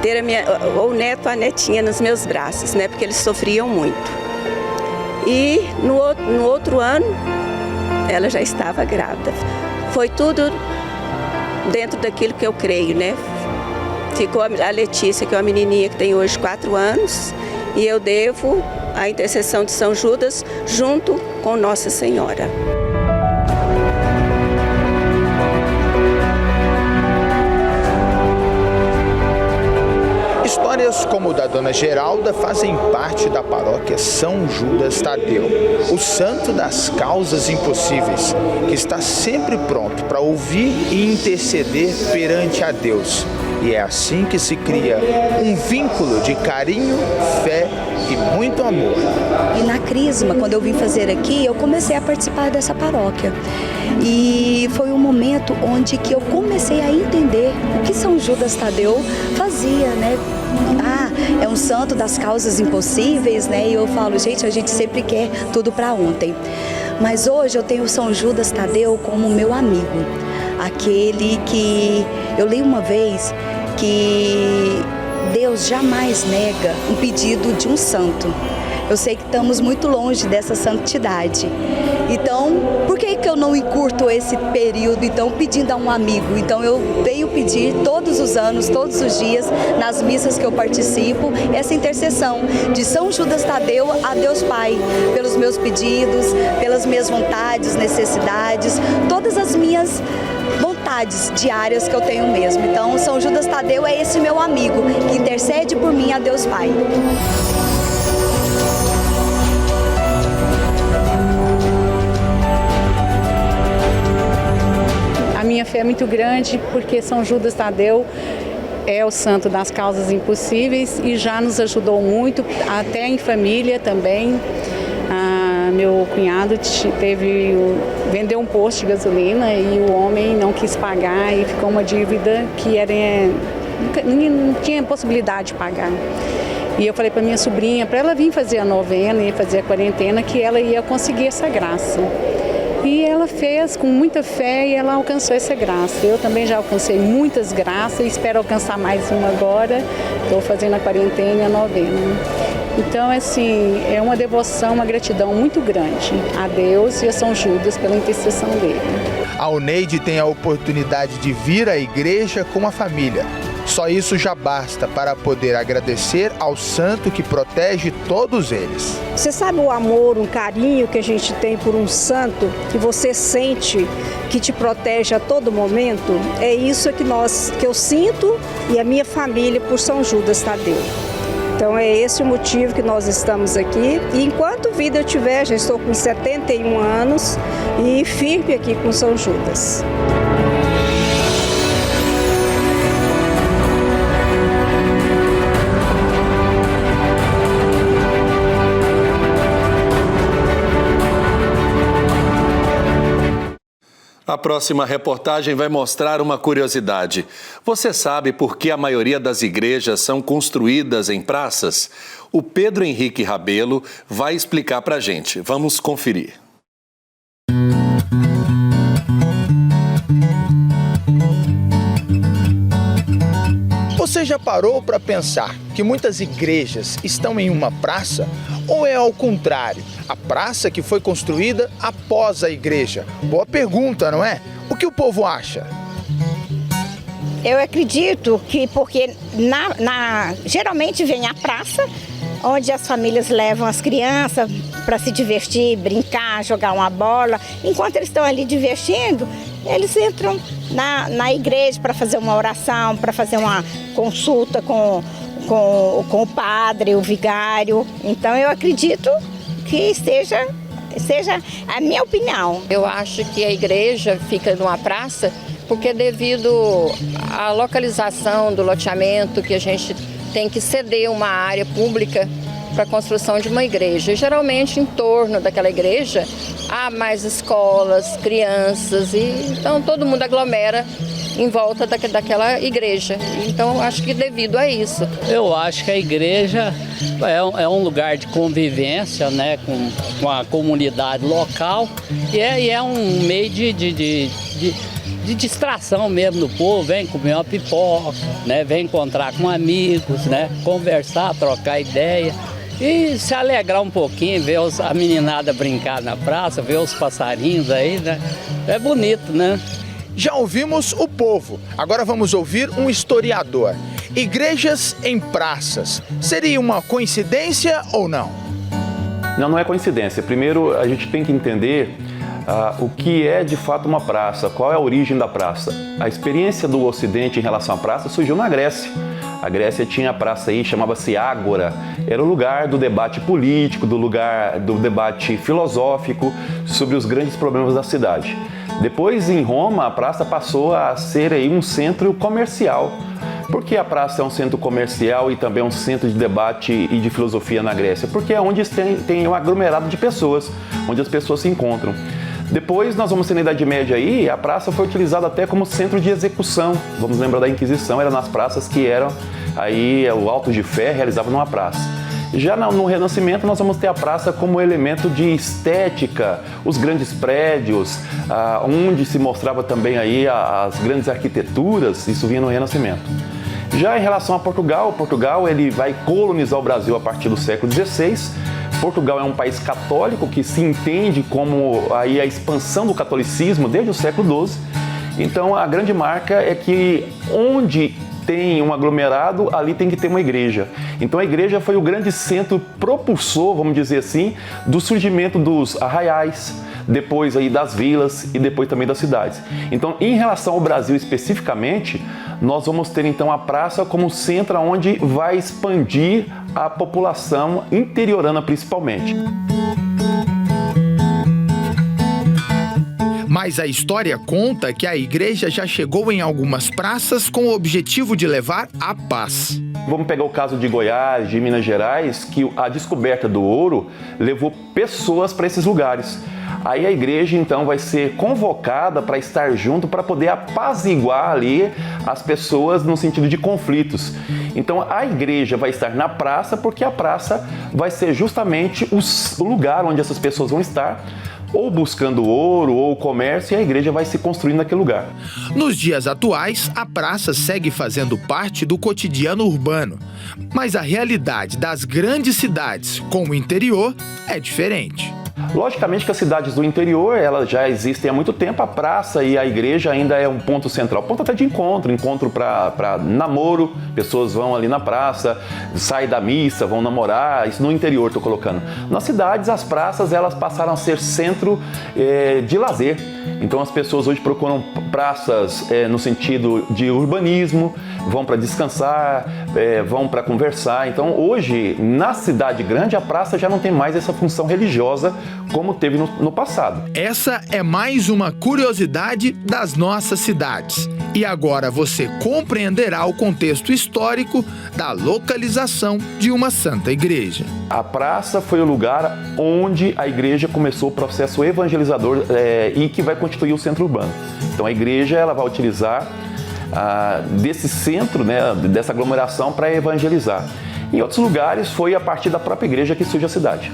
ter o neto, a netinha nos meus braços, né? Porque eles sofriam muito. E no outro ano ela já estava grávida. Foi tudo dentro daquilo que eu creio, né? Ficou a Letícia, que é uma menininha que tem hoje 4 anos, e eu devo a intercessão de São Judas junto com Nossa Senhora. Histórias como o da dona Geralda fazem parte da paróquia São Judas Tadeu, o santo das causas impossíveis, que está sempre pronto para ouvir e interceder perante a Deus. E é assim que se cria um vínculo de carinho, fé e muito amor. E na Crisma, quando eu vim fazer aqui, eu comecei a participar dessa paróquia. E foi um momento onde que eu comecei a entender o que São Judas Tadeu fazia, né? É um santo das causas impossíveis, né? E eu falo, gente, a gente sempre quer tudo para ontem. Mas hoje eu tenho São Judas Tadeu como meu amigo. Aquele que eu li uma vez que Deus jamais nega um pedido de um santo. Eu sei que estamos muito longe dessa santidade. Então, por que eu não encurto esse período, então, pedindo a um amigo? Então, eu venho pedir todos os anos, todos os dias, nas missas que eu participo, essa intercessão de São Judas Tadeu a Deus Pai, pelos meus pedidos, pelas minhas vontades, necessidades, todas as minhas vontades diárias que eu tenho mesmo. Então, São Judas Tadeu é esse meu amigo que intercede por mim a Deus Pai. A minha fé é muito grande porque São Judas Tadeu é o santo das causas impossíveis e já nos ajudou muito, até em família também. Meu cunhado vendeu um posto de gasolina e o homem não quis pagar e ficou uma dívida que não tinha possibilidade de pagar. E eu falei para minha sobrinha, para ela vir fazer a novena e fazer a quarentena, que ela ia conseguir essa graça. E ela fez com muita fé e ela alcançou essa graça. Eu também já alcancei muitas graças e espero alcançar mais uma agora. Estou fazendo a quarentena e a novena. Então, assim, é uma devoção, uma gratidão muito grande a Deus e a São Judas pela intercessão dele. A Oneide tem a oportunidade de vir à igreja com a família. Só isso já basta para poder agradecer ao santo que protege todos eles. Você sabe o amor, o carinho que a gente tem por um santo, que você sente que te protege a todo momento? É isso que eu sinto e a minha família por São Judas Tadeu. Então é esse o motivo que nós estamos aqui. E enquanto vida eu tiver, já estou com 71 anos e firme aqui com São Judas. A próxima reportagem vai mostrar uma curiosidade. Você sabe por que a maioria das igrejas são construídas em praças? O Pedro Henrique Rabelo vai explicar pra gente. Vamos conferir. Você já parou para pensar que muitas igrejas estão em uma praça? Ou é ao contrário, a praça que foi construída após a igreja? Boa pergunta, não é? O que o povo acha? Eu acredito que porque geralmente vem a praça, onde as famílias levam as crianças para se divertir, brincar, jogar uma bola. Enquanto eles estão ali divertindo, eles entram na igreja para fazer uma oração, para fazer uma consulta com o padre, o vigário. Então eu acredito que seja a minha opinião. Eu acho que a igreja fica numa praça porque devido à localização do loteamento que a gente tem que ceder uma área pública para a construção de uma igreja. E, geralmente em torno daquela igreja há mais escolas, crianças, e então todo mundo aglomera em volta daquela igreja. Então acho que devido a isso. Eu acho que a igreja é um lugar de convivência, né, com a comunidade local e é um meio de distração mesmo do povo. Vem comer uma pipoca, né, vem encontrar com amigos, né, conversar, trocar ideia e se alegrar um pouquinho, ver a meninada brincar na praça, ver os passarinhos aí, né? É bonito, né? Já ouvimos o povo, agora vamos ouvir um historiador. Igrejas em praças, seria uma coincidência ou não? Não é coincidência. Primeiro, a gente tem que entender o que é de fato uma praça, qual é a origem da praça. A experiência do Ocidente em relação à praça surgiu na Grécia. A Grécia tinha a praça aí, chamava-se Ágora. Era o lugar do debate político, do lugar do debate filosófico sobre os grandes problemas da cidade. Depois, em Roma, a praça passou a ser aí um centro comercial. Por que a praça é um centro comercial e também um centro de debate e de filosofia na Grécia? Porque é onde tem um aglomerado de pessoas, onde as pessoas se encontram. Depois, nós vamos ter na Idade Média aí, a praça foi utilizada até como centro de execução. Vamos lembrar da Inquisição, era nas praças que eram aí o auto de fé realizava numa praça. Já no Renascimento, nós vamos ter a praça como elemento de estética, os grandes prédios, onde se mostrava também aí as grandes arquiteturas, isso vinha no Renascimento. Já em relação a Portugal, ele vai colonizar o Brasil a partir do século XVI. Portugal é um país católico que se entende como aí a expansão do catolicismo desde o século XII. Então, a grande marca é que onde tem um aglomerado, ali tem que ter uma igreja. Então, a igreja foi o grande centro propulsor, vamos dizer assim, do surgimento dos arraiais, depois aí das vilas e depois também das cidades. Então, em relação ao Brasil especificamente, nós vamos ter então a praça como centro onde vai expandir a população interiorana principalmente. Mas a história conta que a igreja já chegou em algumas praças com o objetivo de levar a paz. Vamos pegar o caso de Goiás, de Minas Gerais, que a descoberta do ouro levou pessoas para esses lugares. Aí a igreja então vai ser convocada para estar junto para poder apaziguar ali as pessoas no sentido de conflitos. Então a igreja vai estar na praça porque a praça vai ser justamente o lugar onde essas pessoas vão estar, ou buscando ouro ou comércio, e a igreja vai se construir naquele lugar. Nos dias atuais, a praça segue fazendo parte do cotidiano urbano, mas a realidade das grandes cidades com o interior é diferente. Logicamente que as cidades do interior, elas já existem há muito tempo, a praça e a igreja ainda é um ponto central, ponto até de encontro para namoro, pessoas vão ali na praça, saem da missa, vão namorar, isso no interior estou colocando. Nas cidades, as praças, elas passaram a ser centro de lazer, então as pessoas hoje procuram praças no sentido de urbanismo, vão para descansar, vão para conversar. Então hoje, na cidade grande, a praça já não tem mais essa função religiosa como teve no passado. Essa é mais uma curiosidade das nossas cidades. E agora você compreenderá o contexto histórico da localização de uma santa igreja. A praça foi o lugar onde a igreja começou o processo evangelizador e que vai constituir o centro urbano. Então a igreja ela vai utilizar desse centro, né, dessa aglomeração para evangelizar. Em outros lugares foi a partir da própria igreja que surge a cidade.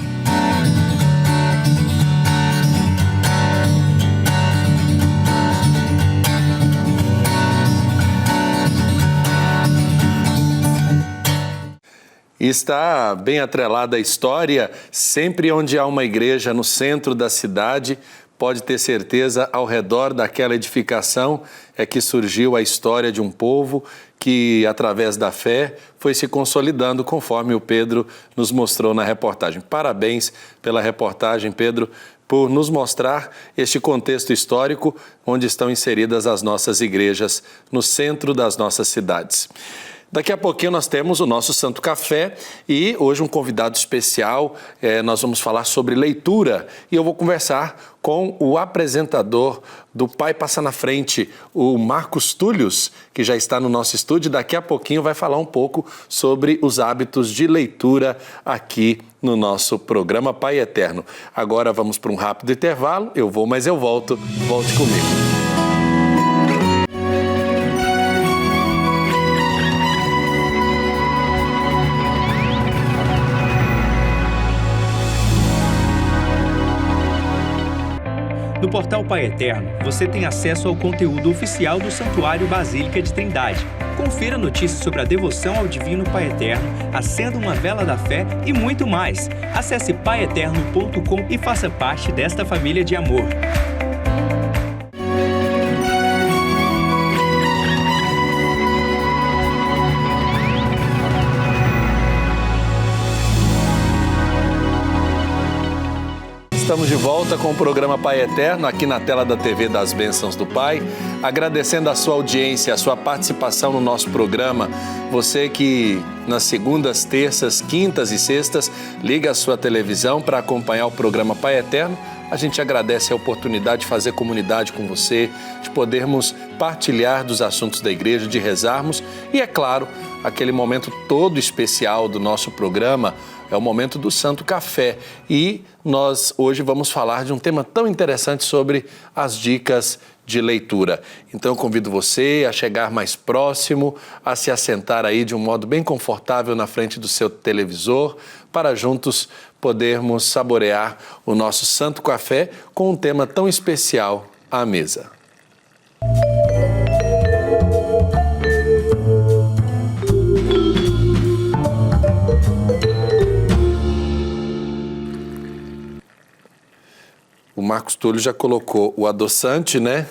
Está bem atrelada à história, sempre onde há uma igreja no centro da cidade, pode ter certeza, ao redor daquela edificação é que surgiu a história de um povo que, através da fé, foi se consolidando, conforme o Pedro nos mostrou na reportagem. Parabéns pela reportagem, Pedro, por nos mostrar este contexto histórico onde estão inseridas as nossas igrejas no centro das nossas cidades. Daqui a pouquinho nós temos o nosso Santo Café e hoje um convidado especial, nós vamos falar sobre leitura e eu vou conversar com o apresentador do Pai Passa na Frente, o Marcos Túlios, que já está no nosso estúdio. Daqui a pouquinho vai falar um pouco sobre os hábitos de leitura aqui no nosso programa Pai Eterno. Agora vamos para um rápido intervalo, eu vou, mas eu volto, volte comigo. No portal Pai Eterno, você tem acesso ao conteúdo oficial do Santuário Basílica de Trindade. Confira notícias sobre a devoção ao Divino Pai Eterno, acenda uma vela da fé e muito mais. Acesse paieterno.com e faça parte desta família de amor. Estamos de volta com o programa Pai Eterno, aqui na tela da TV das Bênçãos do Pai, agradecendo a sua audiência, a sua participação no nosso programa. Você que nas segundas, terças, quintas e sextas liga a sua televisão para acompanhar o programa Pai Eterno, A gente agradece a oportunidade de fazer comunidade com você, de podermos partilhar dos assuntos da igreja, de rezarmos e, é claro, aquele momento todo especial do nosso programa é o momento do Santo Café. E nós hoje vamos falar de um tema tão interessante sobre as dicas de leitura. Então eu convido você a chegar mais próximo, a se assentar aí de um modo bem confortável na frente do seu televisor, para juntos podermos saborear o nosso Santo Café com um tema tão especial à mesa. O Marcos Túlio já colocou o adoçante, né?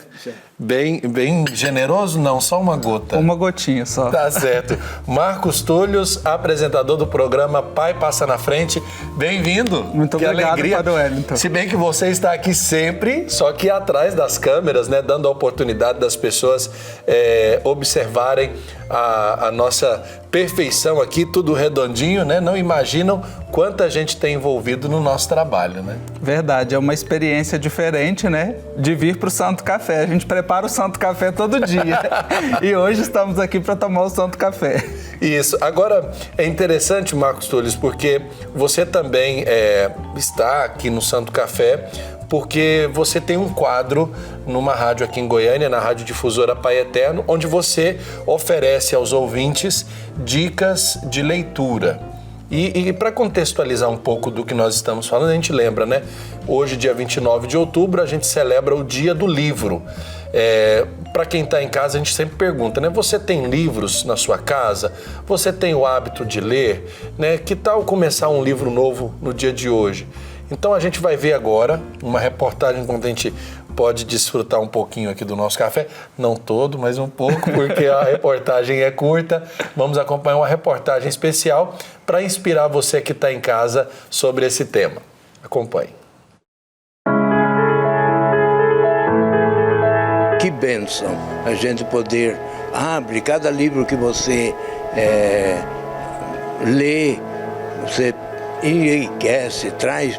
Bem generoso, não, só uma gota. Uma gotinha só. Tá certo. Marcos Túlios, apresentador do programa Pai Passa na Frente. Bem-vindo. Muito obrigado, Padre Wellington. Se bem que você está aqui sempre, só que atrás das câmeras, né? Dando a oportunidade das pessoas observarem a nossa perfeição aqui, tudo redondinho, né? Não imaginam quanta gente tem envolvido no nosso trabalho, né? Verdade, é uma experiência diferente, né? De vir para o Santo Café. A gente prepara o Santo Café todo dia. E hoje estamos aqui para tomar o Santo Café. Isso. Agora, é interessante, Marcos Túlio, porque você também está aqui no Santo Café, porque você tem um quadro numa rádio aqui em Goiânia, na Rádio Difusora Pai Eterno, onde você oferece aos ouvintes dicas de leitura. E para contextualizar um pouco do que nós estamos falando, a gente lembra, né? Hoje, dia 29 de outubro, a gente celebra o Dia do Livro. Para quem está em casa, a gente sempre pergunta, né? Você tem livros na sua casa? Você tem o hábito de ler? Né? Que tal começar um livro novo no dia de hoje? Então a gente vai ver agora uma reportagem onde a gente pode desfrutar um pouquinho aqui do nosso café. Não todo, mas um pouco, porque a reportagem é curta. Vamos acompanhar uma reportagem especial para inspirar você que está em casa sobre esse tema. Acompanhe. Que bênção a gente poder abrir cada livro que você lê, você enriquece, traz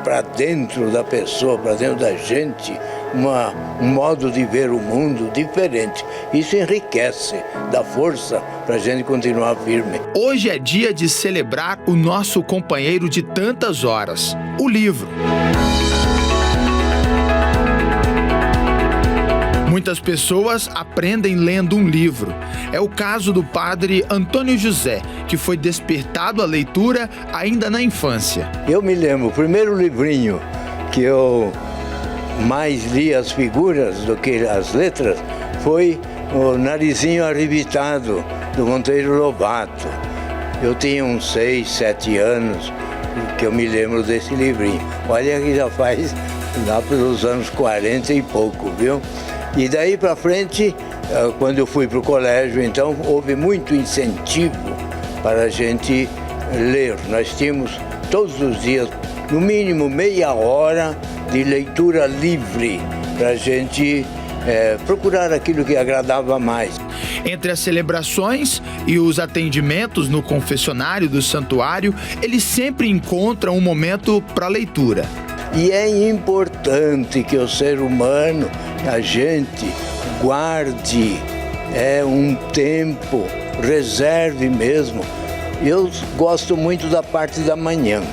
para dentro da pessoa, para dentro da gente, um modo de ver o mundo diferente. Isso enriquece, dá força para a gente continuar firme. Hoje é dia de celebrar o nosso companheiro de tantas horas, o livro. Muitas pessoas aprendem lendo um livro. É o caso do padre Antônio José, que foi despertado à leitura ainda na infância. Eu me lembro, o primeiro livrinho que eu mais li as figuras do que as letras foi o Narizinho Arrebitado, do Monteiro Lobato. Eu tinha uns 6, 7 anos que eu me lembro desse livrinho. Olha que já faz lá pelos anos 40 e pouco, viu? E daí para frente, quando eu fui para o colégio, então, houve muito incentivo para a gente ler. Nós tínhamos todos os dias, no mínimo meia hora de leitura livre, para a gente procurar aquilo que agradava mais. Entre as celebrações e os atendimentos no confessionário do santuário, eles sempre encontram um momento para leitura. E é importante que o ser humano, a gente, guarde um tempo, reserve mesmo. Eu gosto muito da parte da manhã,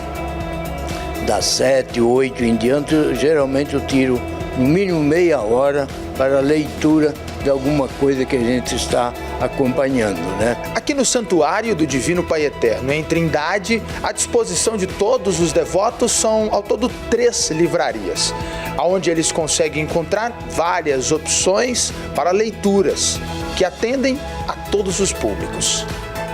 das 7, 8 em diante, geralmente eu tiro no mínimo meia hora para a leitura de alguma coisa que a gente está acompanhando, né? Aqui no Santuário do Divino Pai Eterno, em Trindade, à disposição de todos os devotos são ao todo 3 livrarias, onde eles conseguem encontrar várias opções para leituras que atendem a todos os públicos.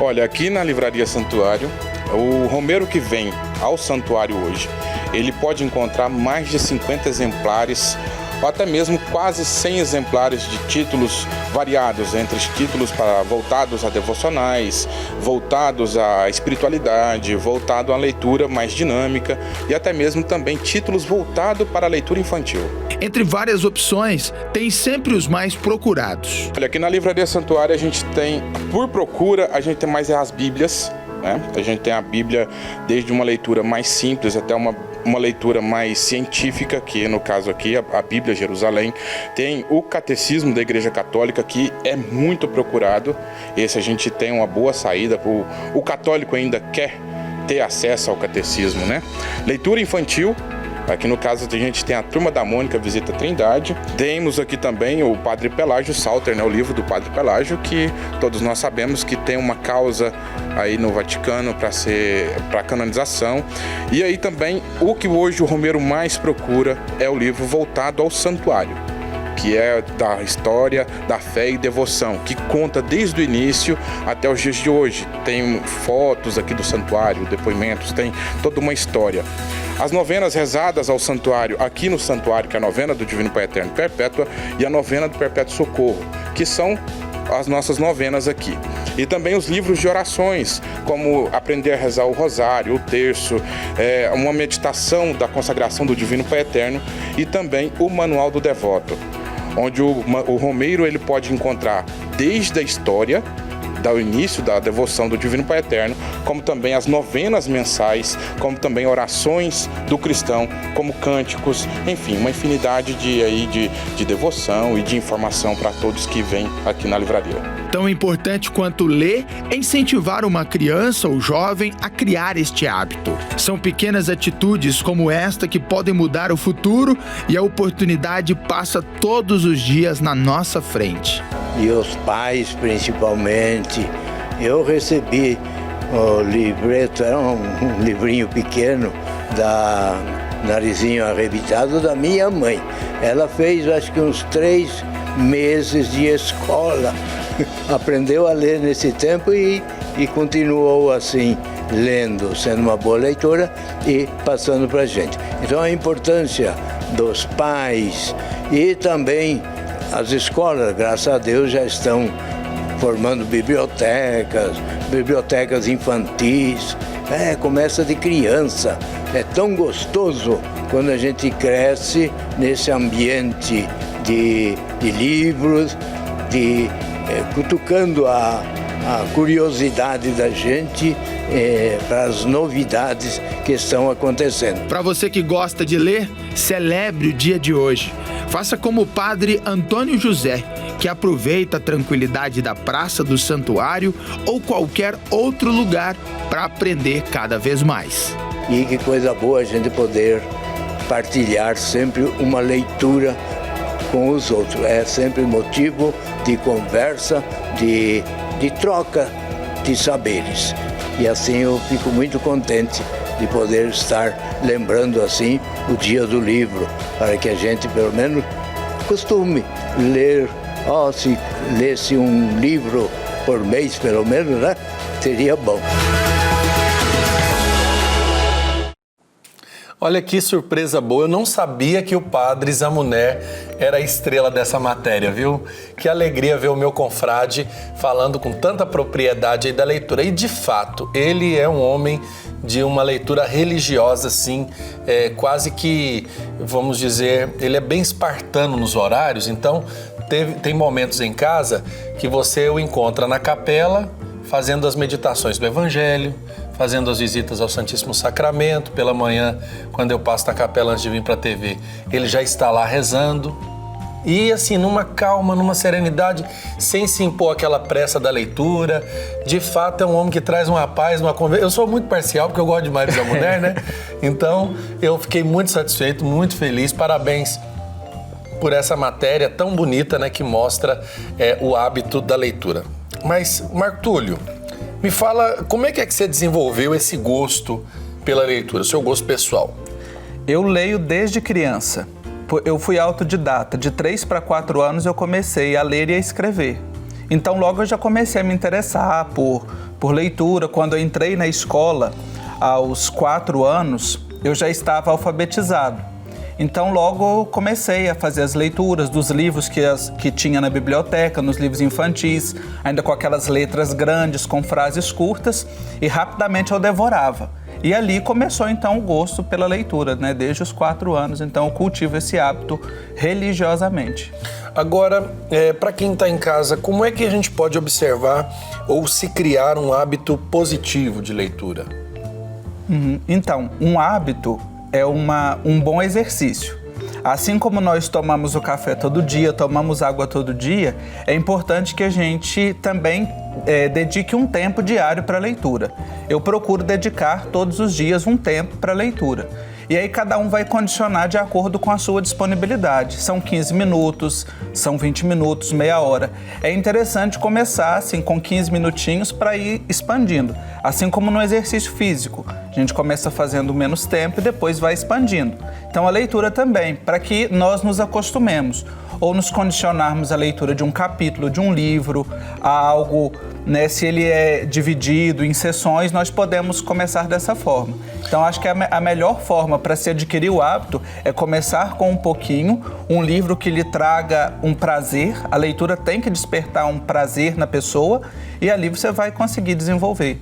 Olha, aqui na Livraria Santuário, o romeiro que vem ao santuário hoje, ele pode encontrar mais de 50 exemplares ou até mesmo quase 100 exemplares de títulos variados, entre títulos voltados a devocionais, voltados à espiritualidade, voltado à leitura mais dinâmica e até mesmo também títulos voltados para a leitura infantil. Entre várias opções, tem sempre os mais procurados. Olha, aqui na Livraria Santuário a gente tem, por procura, a gente tem mais as Bíblias, né? A gente tem a Bíblia desde uma leitura mais simples até uma leitura mais científica, que no caso aqui a Bíblia Jerusalém. Tem o Catecismo da Igreja Católica, que é muito procurado. Esse a gente tem uma boa saída. O católico ainda quer ter acesso ao catecismo, né? Leitura infantil. Aqui no caso a gente tem a Turma da Mônica Visita a Trindade. Temos aqui também o Padre Pelágio Salter, né? O livro do Padre Pelágio, que todos nós sabemos que tem uma causa aí no Vaticano para canonização. E aí também o que hoje o romeiro mais procura é o livro voltado ao santuário, que é da história da fé e devoção, que conta desde o início até os dias de hoje. Tem fotos aqui do santuário, depoimentos, tem toda uma história. As novenas rezadas ao santuário, aqui no santuário, que é a novena do Divino Pai Eterno Perpétua e a novena do Perpétuo Socorro, que são as nossas novenas aqui. E também os livros de orações, como aprender a rezar o rosário, o terço, uma meditação da consagração do Divino Pai Eterno e também o Manual do Devoto, onde o romeiro ele pode encontrar desde a história, do início da devoção do Divino Pai Eterno, como também as novenas mensais, como também orações do cristão, como cânticos, enfim, uma infinidade de devoção e de informação para todos que vêm aqui na livraria. Tão importante quanto ler é incentivar uma criança ou jovem a criar este hábito. São pequenas atitudes como esta que podem mudar o futuro e a oportunidade passa todos os dias na nossa frente. E os pais, principalmente. Eu recebi o livreto, era um livrinho pequeno da Narizinho Arrebitado da minha mãe. Ela fez, acho que uns 3 meses de escola. Aprendeu a ler nesse tempo e continuou assim, lendo, sendo uma boa leitora e passando para a gente. Então a importância dos pais e também as escolas, graças a Deus, já estão formando bibliotecas infantis. Começa de criança. É tão gostoso quando a gente cresce nesse ambiente de livros, cutucando a curiosidade da gente para as novidades que estão acontecendo. Para você que gosta de ler, celebre o dia de hoje. Faça como o padre Antônio José, que aproveita a tranquilidade da Praça do Santuário ou qualquer outro lugar para aprender cada vez mais. E que coisa boa a gente poder partilhar sempre uma leitura com os outros. É sempre motivo de conversa, de troca de saberes. E assim eu fico muito contente de poder estar lembrando assim o dia do livro, para que a gente pelo menos costume ler. Se lesse um livro por mês pelo menos, né? Seria bom. Olha que surpresa boa, eu não sabia que o padre Zamuner era a estrela dessa matéria, viu? Que alegria ver o meu confrade falando com tanta propriedade aí da leitura. E de fato, ele é um homem de uma leitura religiosa, assim, quase que, vamos dizer, ele é bem espartano nos horários, então tem momentos em casa que você o encontra na capela fazendo as meditações do Evangelho, fazendo as visitas ao Santíssimo Sacramento. Pela manhã, quando eu passo na capela antes de vir para a TV, ele já está lá rezando. E assim, numa calma, numa serenidade, sem se impor aquela pressa da leitura. De fato, é um homem que traz uma paz, uma conversa. Eu sou muito parcial, porque eu gosto demais da mulher, né? Então, eu fiquei muito satisfeito, muito feliz. Parabéns por essa matéria tão bonita, né? Que mostra o hábito da leitura. Mas, Marco Túlio, me fala, como é que você desenvolveu esse gosto pela leitura, seu gosto pessoal? Eu leio desde criança. Eu fui autodidata. De 3 para 4 anos eu comecei a ler e a escrever. Então logo eu já comecei a me interessar por leitura. Quando eu entrei na escola, aos 4 anos, eu já estava alfabetizado. Então logo eu comecei a fazer as leituras dos livros que tinha na biblioteca, nos livros infantis, ainda com aquelas letras grandes, com frases curtas, e rapidamente eu devorava. E ali começou então o gosto pela leitura, né? Desde os 4 anos, então eu cultivo esse hábito religiosamente. Agora, para quem está em casa, como é que a gente pode observar ou se criar um hábito positivo de leitura? Então, um hábito é um bom exercício. Assim como nós tomamos o café todo dia, tomamos água todo dia, é importante que a gente também dedique um tempo diário para a leitura. Eu procuro dedicar todos os dias um tempo para a leitura. E aí cada um vai condicionar de acordo com a sua disponibilidade. São 15 minutos, são 20 minutos, meia hora. É interessante começar assim com 15 minutinhos para ir expandindo. Assim como no exercício físico. A gente começa fazendo menos tempo e depois vai expandindo. Então a leitura também, para que nós nos acostumemos. Ou nos condicionarmos à leitura de um capítulo, de um livro, a algo, né, se ele é dividido em sessões, nós podemos começar dessa forma. Então, acho que a melhor forma para se adquirir o hábito é começar com um pouquinho, um livro que lhe traga um prazer. A leitura tem que despertar um prazer na pessoa e ali você vai conseguir desenvolver.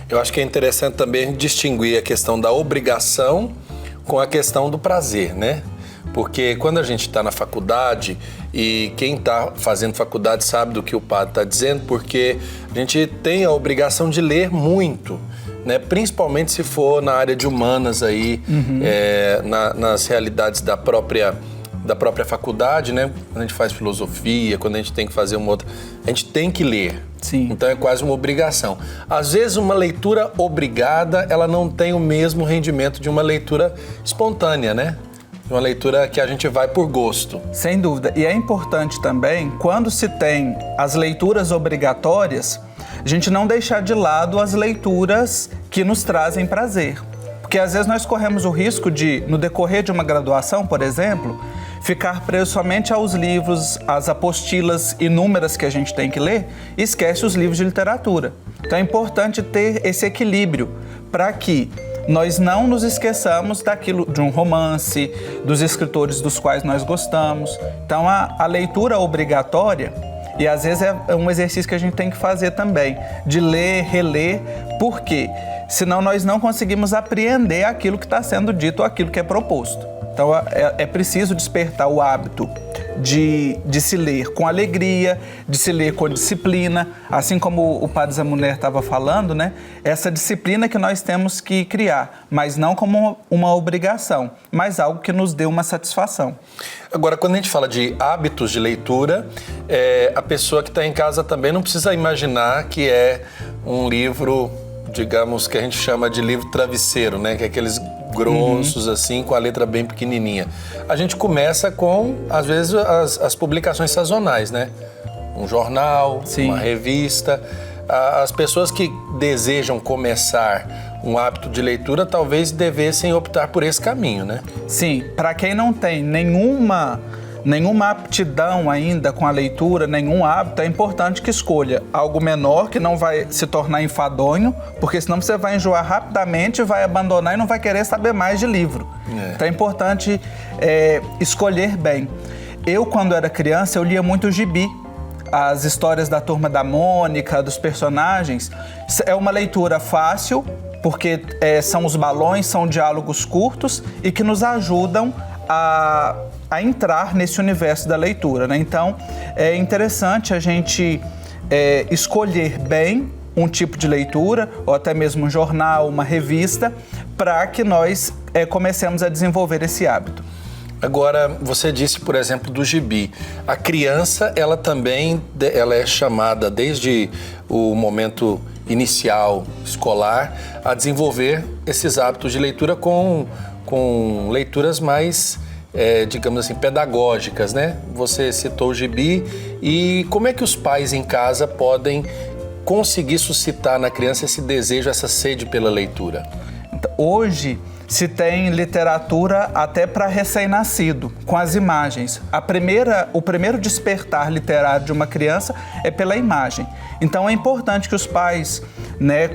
Eu acho que é interessante também distinguir a questão da obrigação com a questão do prazer, né? Porque quando a gente está na faculdade, e quem está fazendo faculdade sabe do que o padre está dizendo, porque a gente tem a obrigação de ler muito, né? Principalmente se for na área de humanas aí, nas realidades da própria faculdade, né? Quando a gente faz filosofia, quando a gente tem que fazer uma outra, a gente tem que ler. Sim. Então é quase uma obrigação. Às vezes uma leitura obrigada, ela não tem o mesmo rendimento de uma leitura espontânea, né? Uma leitura que a gente vai por gosto. Sem dúvida. E é importante também, quando se tem as leituras obrigatórias, a gente não deixar de lado as leituras que nos trazem prazer. Porque às vezes nós corremos o risco de, no decorrer de uma graduação, por exemplo, ficar preso somente aos livros, às apostilas inúmeras que a gente tem que ler e esquece os livros de literatura. Então é importante ter esse equilíbrio para que nós não nos esqueçamos daquilo, de um romance, dos escritores dos quais nós gostamos. Então, a leitura obrigatória, e às vezes é um exercício que a gente tem que fazer também, de ler, reler, por quê? Senão nós não conseguimos apreender aquilo que está sendo dito ou aquilo que é proposto. Então, é preciso despertar o hábito de se ler com alegria, de se ler com disciplina, assim como o padre Zamuner estava falando, né? Essa disciplina que nós temos que criar, mas não como uma obrigação, mas algo que nos dê uma satisfação. Agora, quando a gente fala de hábitos de leitura, a pessoa que está em casa também não precisa imaginar que é um livro, digamos, que a gente chama de livro travesseiro, né? Que é aqueles grossos, assim, com a letra bem pequenininha. A gente começa com, às vezes, as publicações sazonais, né? Um jornal, uma revista. As pessoas que desejam começar um hábito de leitura talvez devessem optar por esse caminho, né? Sim, para quem não tem nenhuma aptidão ainda com a leitura, nenhum hábito, é importante que escolha algo menor, que não vai se tornar enfadonho, porque senão você vai enjoar rapidamente, vai abandonar e não vai querer saber mais de livro. Então é importante escolher bem. Eu, quando era criança, eu lia muito gibi. As histórias da Turma da Mônica, dos personagens. É uma leitura fácil, porque são os balões, são diálogos curtos e que nos ajudam a entrar nesse universo da leitura, né? Então, é interessante a gente escolher bem um tipo de leitura, ou até mesmo um jornal, uma revista, para que nós comecemos a desenvolver esse hábito. Agora, você disse, por exemplo, do gibi. A criança, ela também é chamada, desde o momento inicial escolar, a desenvolver esses hábitos de leitura com leituras mais, digamos assim, pedagógicas, né? Você citou o gibi. E como é que os pais em casa podem conseguir suscitar na criança esse desejo, essa sede pela leitura? Hoje se tem literatura até para recém-nascido, com as imagens. O primeiro despertar literário de uma criança é pela imagem. Então é importante que os pais, né,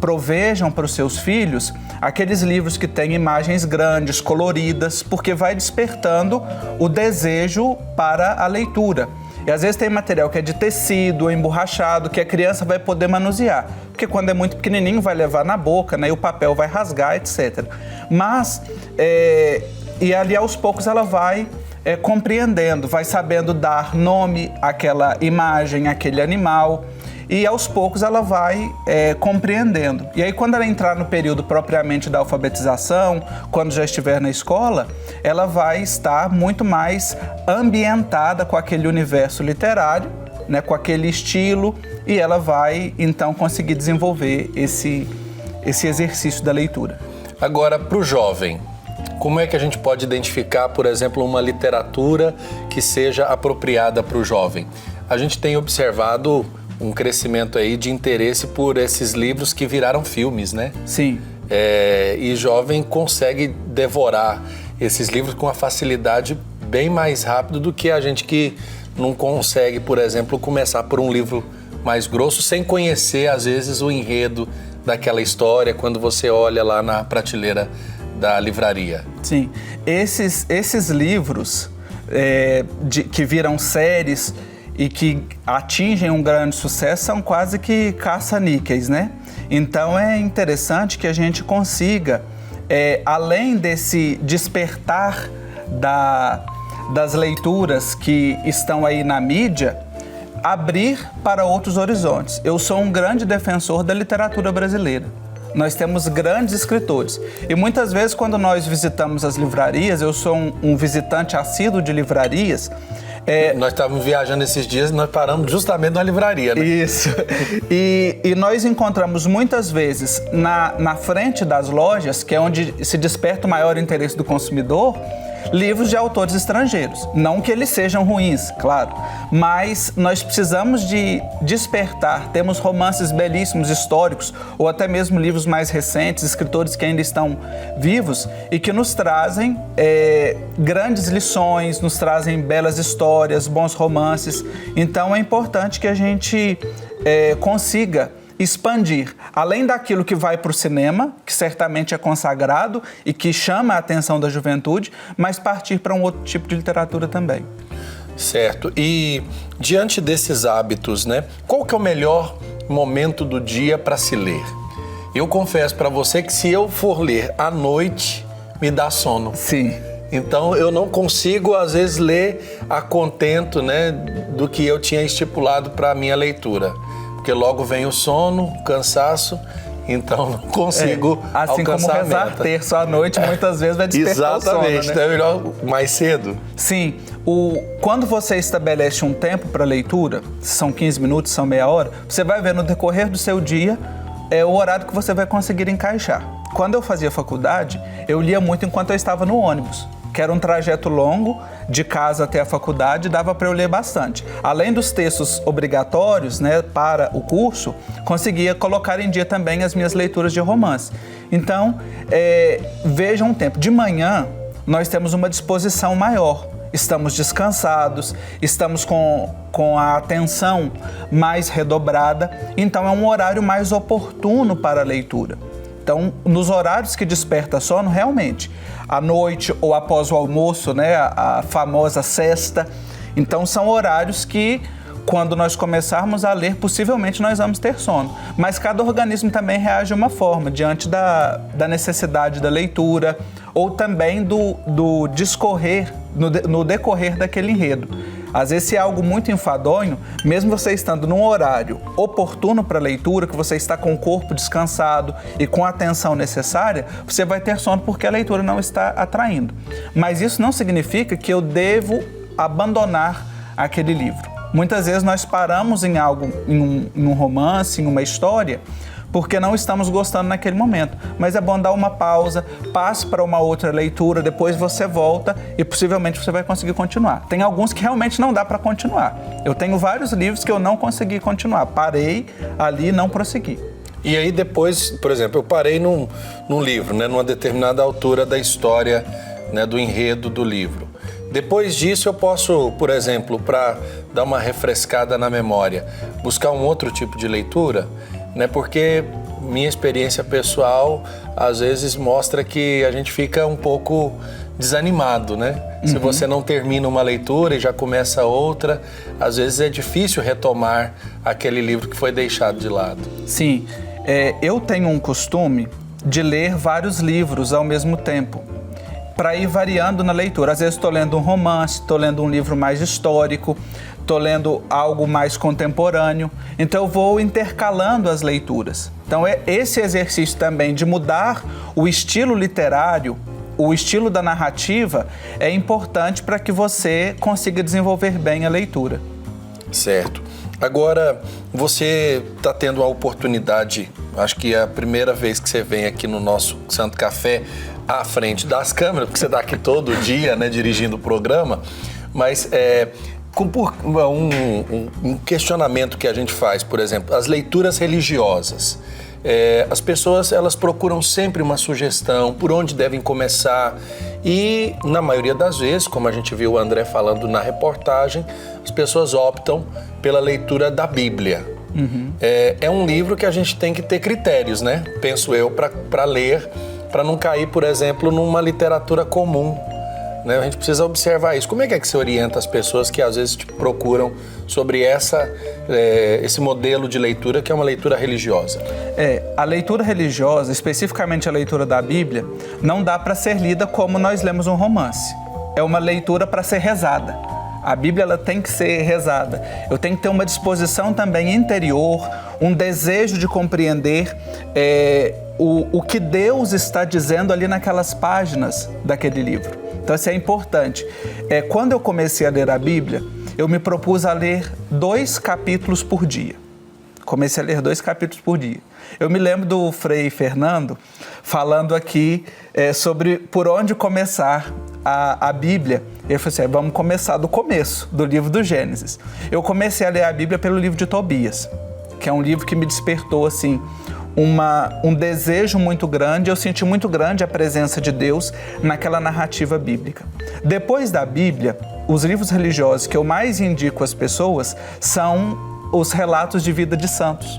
provejam para os seus filhos aqueles livros que têm imagens grandes, coloridas, porque vai despertando o desejo para a leitura. E às vezes tem material que é de tecido ou emborrachado, que a criança vai poder manusear. Porque quando é muito pequenininho vai levar na boca, né? E o papel vai rasgar, etc. Mas, e ali aos poucos ela vai compreendendo, vai sabendo dar nome àquela imagem, àquele animal. E aos poucos ela vai compreendendo. E aí quando ela entrar no período propriamente da alfabetização, quando já estiver na escola, ela vai estar muito mais ambientada com aquele universo literário, né, com aquele estilo, e ela vai então conseguir desenvolver esse exercício da leitura. Agora, para o jovem, como é que a gente pode identificar, por exemplo, uma literatura que seja apropriada para o jovem? A gente tem observado um crescimento aí de interesse por esses livros que viraram filmes, né? Sim. E jovem consegue devorar esses livros com uma facilidade bem mais rápido do que a gente que não consegue, por exemplo, começar por um livro mais grosso sem conhecer, às vezes, o enredo daquela história quando você olha lá na prateleira da livraria. Sim. Esses livros que viram séries e que atingem um grande sucesso são quase que caça-níqueis, né? Então é interessante que a gente consiga, além desse despertar das leituras que estão aí na mídia, abrir para outros horizontes. Eu sou um grande defensor da literatura brasileira. Nós temos grandes escritores. E muitas vezes, quando nós visitamos as livrarias, eu sou um visitante assíduo de livrarias. Nós estávamos viajando esses dias e nós paramos justamente na livraria, né? Isso. E nós encontramos muitas vezes na frente das lojas, que é onde se desperta o maior interesse do consumidor, livros de autores estrangeiros. Não que eles sejam ruins, claro, mas nós precisamos de despertar. Temos romances belíssimos, históricos, ou até mesmo livros mais recentes, escritores que ainda estão vivos e que nos trazem grandes lições, nos trazem belas histórias, bons romances. Então é importante que a gente consiga expandir, além daquilo que vai para o cinema, que certamente é consagrado e que chama a atenção da juventude, mas partir para um outro tipo de literatura também. Certo. E diante desses hábitos, né, qual que é o melhor momento do dia para se ler? Eu confesso para você que se eu for ler à noite, me dá sono. Sim. Então eu não consigo, às vezes, ler a contento, né, do que eu tinha estipulado para a minha leitura. Porque logo vem o sono, o cansaço, então não consigo assim alcançar como rezar terço à noite, muitas vezes vai despertar o sono, né? Exatamente, então é melhor mais cedo. Sim, quando você estabelece um tempo para leitura, são 15 minutos, são meia hora, você vai ver no decorrer do seu dia o horário que você vai conseguir encaixar. Quando eu fazia faculdade, eu lia muito enquanto eu estava no ônibus, que era um trajeto longo, de casa até a faculdade, dava para eu ler bastante. Além dos textos obrigatórios, né, para o curso, conseguia colocar em dia também as minhas leituras de romance. Então, vejam um tempo. De manhã, nós temos uma disposição maior. Estamos descansados, estamos com a atenção mais redobrada, então é um horário mais oportuno para a leitura. Então, nos horários que desperta sono, realmente, à noite ou após o almoço, né, a famosa sesta. Então, são horários que, quando nós começarmos a ler, possivelmente nós vamos ter sono. Mas cada organismo também reage de uma forma, diante da necessidade da leitura ou também do discorrer, no decorrer daquele enredo. Às vezes, se é algo muito enfadonho, mesmo você estando num horário oportuno para a leitura, que você está com o corpo descansado e com a atenção necessária, você vai ter sono porque a leitura não está atraindo. Mas isso não significa que eu devo abandonar aquele livro. Muitas vezes nós paramos em algo, em um romance, em uma história, porque não estamos gostando naquele momento. Mas é bom dar uma pausa, passe para uma outra leitura, depois você volta e possivelmente você vai conseguir continuar. Tem alguns que realmente não dá para continuar. Eu tenho vários livros que eu não consegui continuar. Parei ali e não prossegui. E aí depois, por exemplo, eu parei num livro, né, numa determinada altura da história, né, do enredo do livro. Depois disso eu posso, por exemplo, para dar uma refrescada na memória, buscar um outro tipo de leitura, né? Porque minha experiência pessoal às vezes mostra que a gente fica um pouco desanimado, né? Se você não termina uma leitura e já começa outra, às vezes é difícil retomar aquele livro que foi deixado de lado. Sim, eu tenho um costume de ler vários livros ao mesmo tempo, para ir variando na leitura. Às vezes estou lendo um romance, estou lendo um livro mais histórico, estou lendo algo mais contemporâneo, então eu vou intercalando as leituras. Então esse exercício também de mudar o estilo literário, o estilo da narrativa, é importante para que você consiga desenvolver bem a leitura. Certo. Agora, você está tendo a oportunidade, acho que é a primeira vez que você vem aqui no nosso Santo Café à frente das câmeras, porque você está aqui todo dia, né, dirigindo o programa, mas um questionamento que a gente faz, por exemplo, as leituras religiosas. As pessoas, elas procuram sempre uma sugestão, por onde devem começar, e na maioria das vezes, como a gente viu o André falando na reportagem, as pessoas optam pela leitura da Bíblia. É um livro que a gente tem que ter critérios, né? Penso eu, para ler, para não cair, por exemplo, numa literatura comum. Né? A gente precisa observar isso. Como é que você orienta as pessoas que às vezes te procuram sobre esse modelo de leitura, que é uma leitura religiosa? A leitura religiosa, especificamente a leitura da Bíblia, não dá para ser lida como nós lemos um romance. É uma leitura para ser rezada. A Bíblia, ela tem que ser rezada. Eu tenho que ter uma disposição também interior, um desejo de compreender o que Deus está dizendo ali naquelas páginas daquele livro. Então, isso é importante. Quando eu comecei a ler a Bíblia, eu me propus a ler 2 capítulos por dia. Comecei a ler 2 capítulos por dia. Eu me lembro do Frei Fernando falando aqui sobre por onde começar a Bíblia. Ele falou assim, vamos começar do começo, do livro do Gênesis. Eu comecei a ler a Bíblia pelo livro de Tobias, que é um livro que me despertou, assim, um desejo muito grande. Eu senti muito grande a presença de Deus naquela narrativa bíblica. Depois da Bíblia, os livros religiosos que eu mais indico às pessoas são os relatos de vida de santos.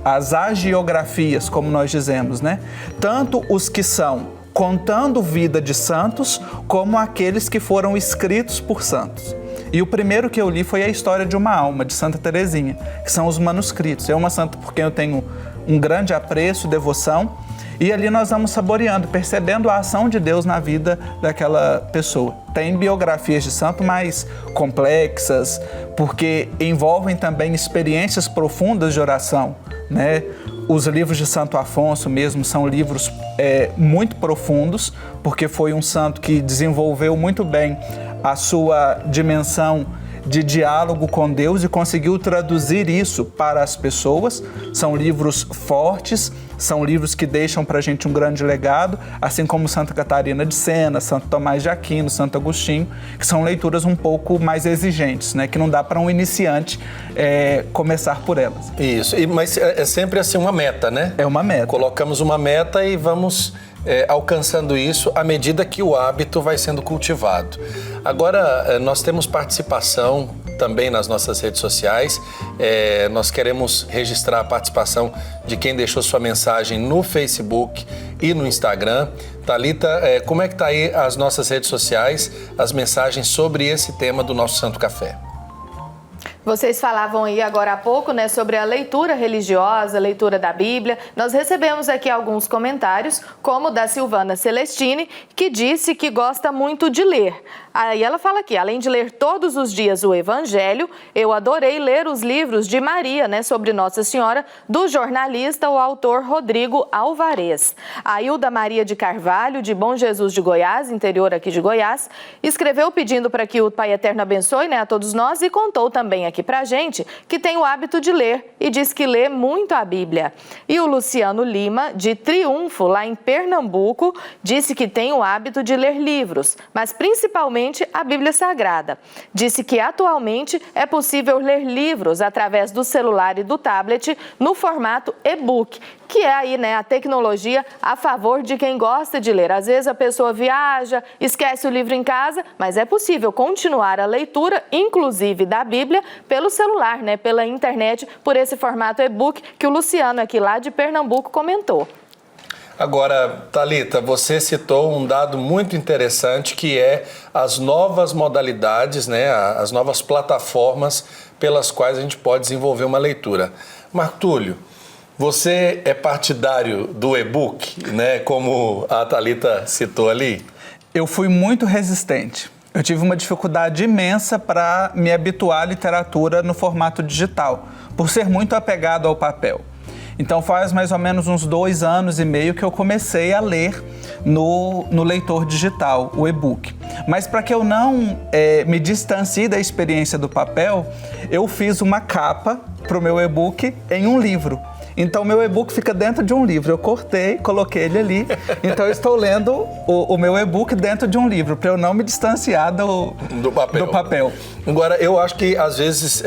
As agiografias, como nós dizemos, né? Tanto os que são contando vida de santos, como aqueles que foram escritos por santos. E o primeiro que eu li foi a História de uma Alma, de Santa Teresinha, que são os manuscritos. É uma santa por quem eu tenho um grande apreço, devoção, e ali nós vamos saboreando, percebendo a ação de Deus na vida daquela pessoa. Tem biografias de santo mais complexas, porque envolvem também experiências profundas de oração, né? Os livros de Santo Afonso mesmo são livros muito profundos, porque foi um santo que desenvolveu muito bem a sua dimensão de diálogo com Deus e conseguiu traduzir isso para as pessoas. São livros fortes, são livros que deixam para a gente um grande legado, assim como Santa Catarina de Sena, Santo Tomás de Aquino, Santo Agostinho, que são leituras um pouco mais exigentes, né? Que não dá para um iniciante começar por elas. Isso, mas é sempre assim uma meta, né? É uma meta. Colocamos uma meta e vamos alcançando isso à medida que o hábito vai sendo cultivado. Agora, nós temos participação também nas nossas redes sociais. Nós queremos registrar a participação de quem deixou sua mensagem no Facebook e no Instagram. Thalita, como é que está aí as nossas redes sociais, as mensagens sobre esse tema do nosso Santo Café? Vocês falavam aí agora há pouco, né, sobre a leitura religiosa, a leitura da Bíblia. Nós recebemos aqui alguns comentários, como o da Silvana Celestini, que disse que gosta muito de ler. Aí ela fala aqui, além de ler todos os dias o Evangelho, eu adorei ler os livros de Maria, né, sobre Nossa Senhora, do jornalista, o autor Rodrigo Alvarez. A Hilda Maria de Carvalho, de Bom Jesus de Goiás, interior aqui de Goiás, escreveu pedindo para que o Pai Eterno abençoe, né, a todos nós, e contou também aqui pra gente que tem o hábito de ler e diz que lê muito a Bíblia. E o Luciano Lima, de Triunfo, lá em Pernambuco, disse que tem o hábito de ler livros, mas principalmente a Bíblia Sagrada. Disse que atualmente é possível ler livros através do celular e do tablet no formato e-book, que é aí, né, a tecnologia a favor de quem gosta de ler. Às vezes a pessoa viaja, esquece o livro em casa, mas é possível continuar a leitura, inclusive da Bíblia, pelo celular, né, pela internet, por esse formato e-book que o Luciano aqui lá de Pernambuco comentou. Agora, Thalita, você citou um dado muito interessante que é as novas modalidades, né, as novas plataformas pelas quais a gente pode desenvolver uma leitura. Marco Túlio, você é partidário do e-book, né, como a Thalita citou ali? Eu fui muito resistente. Eu tive uma dificuldade imensa para me habituar à literatura no formato digital, por ser muito apegado ao papel. Então faz mais ou menos uns 2 anos e meio que eu comecei a ler no leitor digital, o e-book. Mas para que eu não me distancie da experiência do papel, eu fiz uma capa para o meu e-book em um livro. Então, meu e-book fica dentro de um livro. Eu cortei, coloquei ele ali. Então, eu estou lendo o meu e-book dentro de um livro, para eu não me distanciar do papel. Agora, eu acho que, às vezes,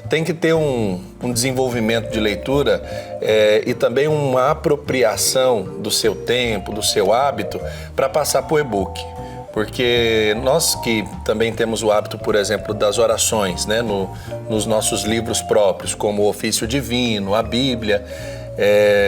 tem que ter um desenvolvimento de leitura e também uma apropriação do seu tempo, do seu hábito, para passar para o e-book. Porque nós que também temos o hábito, por exemplo, das orações, né, nos nossos livros próprios, como o Ofício Divino, a Bíblia,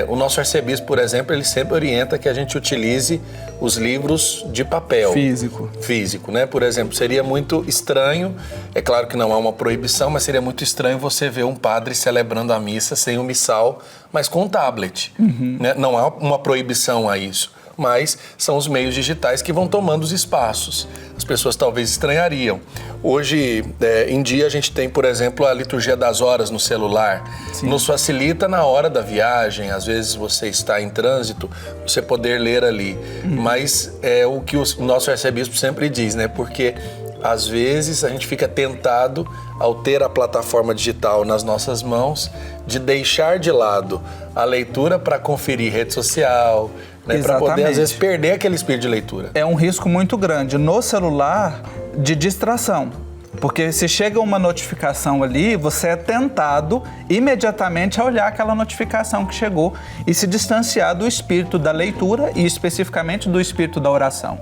o nosso arcebispo, por exemplo, ele sempre orienta que a gente utilize os livros de papel. Físico, né? Por exemplo, seria muito estranho, é claro que não há uma proibição, mas seria muito estranho você ver um padre celebrando a missa sem o missal, mas com um tablet. Né? Não há uma proibição a isso. Mas são os meios digitais que vão tomando os espaços. As pessoas talvez estranhariam. Hoje em dia a gente tem, por exemplo, a liturgia das horas no celular. Sim. Nos facilita na hora da viagem, às vezes você está em trânsito, você poder ler ali. Mas é o que o nosso arcebispo sempre diz, né? Porque às vezes a gente fica tentado, ao ter a plataforma digital nas nossas mãos, de deixar de lado a leitura para conferir rede social, né, para poder, às vezes, perder aquele espírito de leitura. É um risco muito grande no celular de distração. Porque se chega uma notificação ali, você é tentado imediatamente a olhar aquela notificação que chegou e se distanciar do espírito da leitura e especificamente do espírito da oração.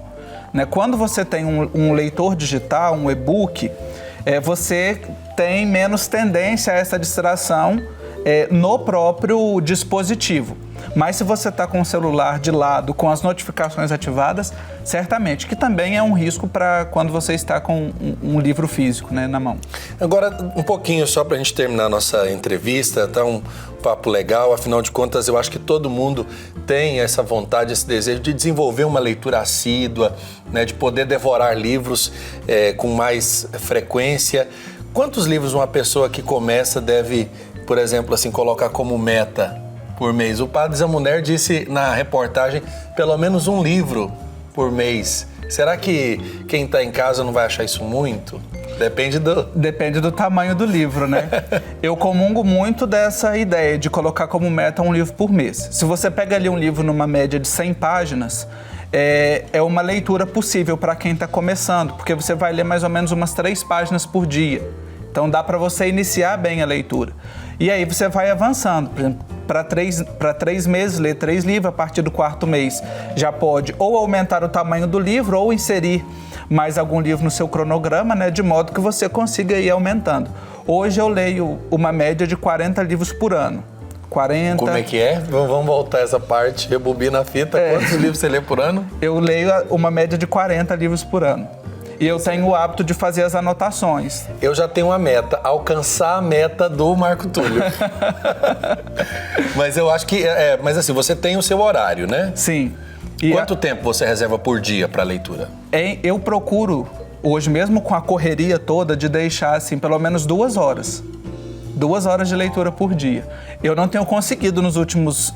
Né? Quando você tem um leitor digital, um e-book, você tem menos tendência a essa distração no próprio dispositivo. Mas se você está com o celular de lado, com as notificações ativadas, certamente, que também é um risco para quando você está com um livro físico, né, na mão. Agora, um pouquinho só para a gente terminar a nossa entrevista, tá um papo legal, afinal de contas, eu acho que todo mundo tem essa vontade, esse desejo de desenvolver uma leitura assídua, né, de poder devorar livros com mais frequência. Quantos livros uma pessoa que começa deve, por exemplo, assim, colocar como meta por mês? O padre Zamuner disse na reportagem pelo menos um livro por mês. Será que quem está em casa não vai achar isso muito? Depende do tamanho do livro, né? Eu comungo muito dessa ideia de colocar como meta um livro por mês. Se você pega ali um livro numa média de 100 páginas, é uma leitura possível para quem está começando, porque você vai ler mais ou menos umas 3 páginas por dia. Então dá para você iniciar bem a leitura. E aí você vai avançando. Por exemplo, para 3 meses, ler 3 livros, a partir do 4º mês já pode ou aumentar o tamanho do livro ou inserir mais algum livro no seu cronograma, né, de modo que você consiga ir aumentando. Hoje eu leio uma média de 40 livros por ano. 40... Como é que é? Vamos voltar a essa parte, rebobina a fita. Quantos livros você lê por ano? Eu leio uma média de 40 livros por ano. E eu tenho o hábito de fazer as anotações. Eu já tenho uma meta, alcançar a meta do Marco Túlio. Mas eu acho que, mas assim, você tem o seu horário, né? Sim. Quanto tempo você reserva por dia para leitura? Eu procuro, hoje mesmo com a correria toda, de deixar assim, pelo menos 2 horas. 2 horas de leitura por dia. Eu não tenho conseguido nos últimos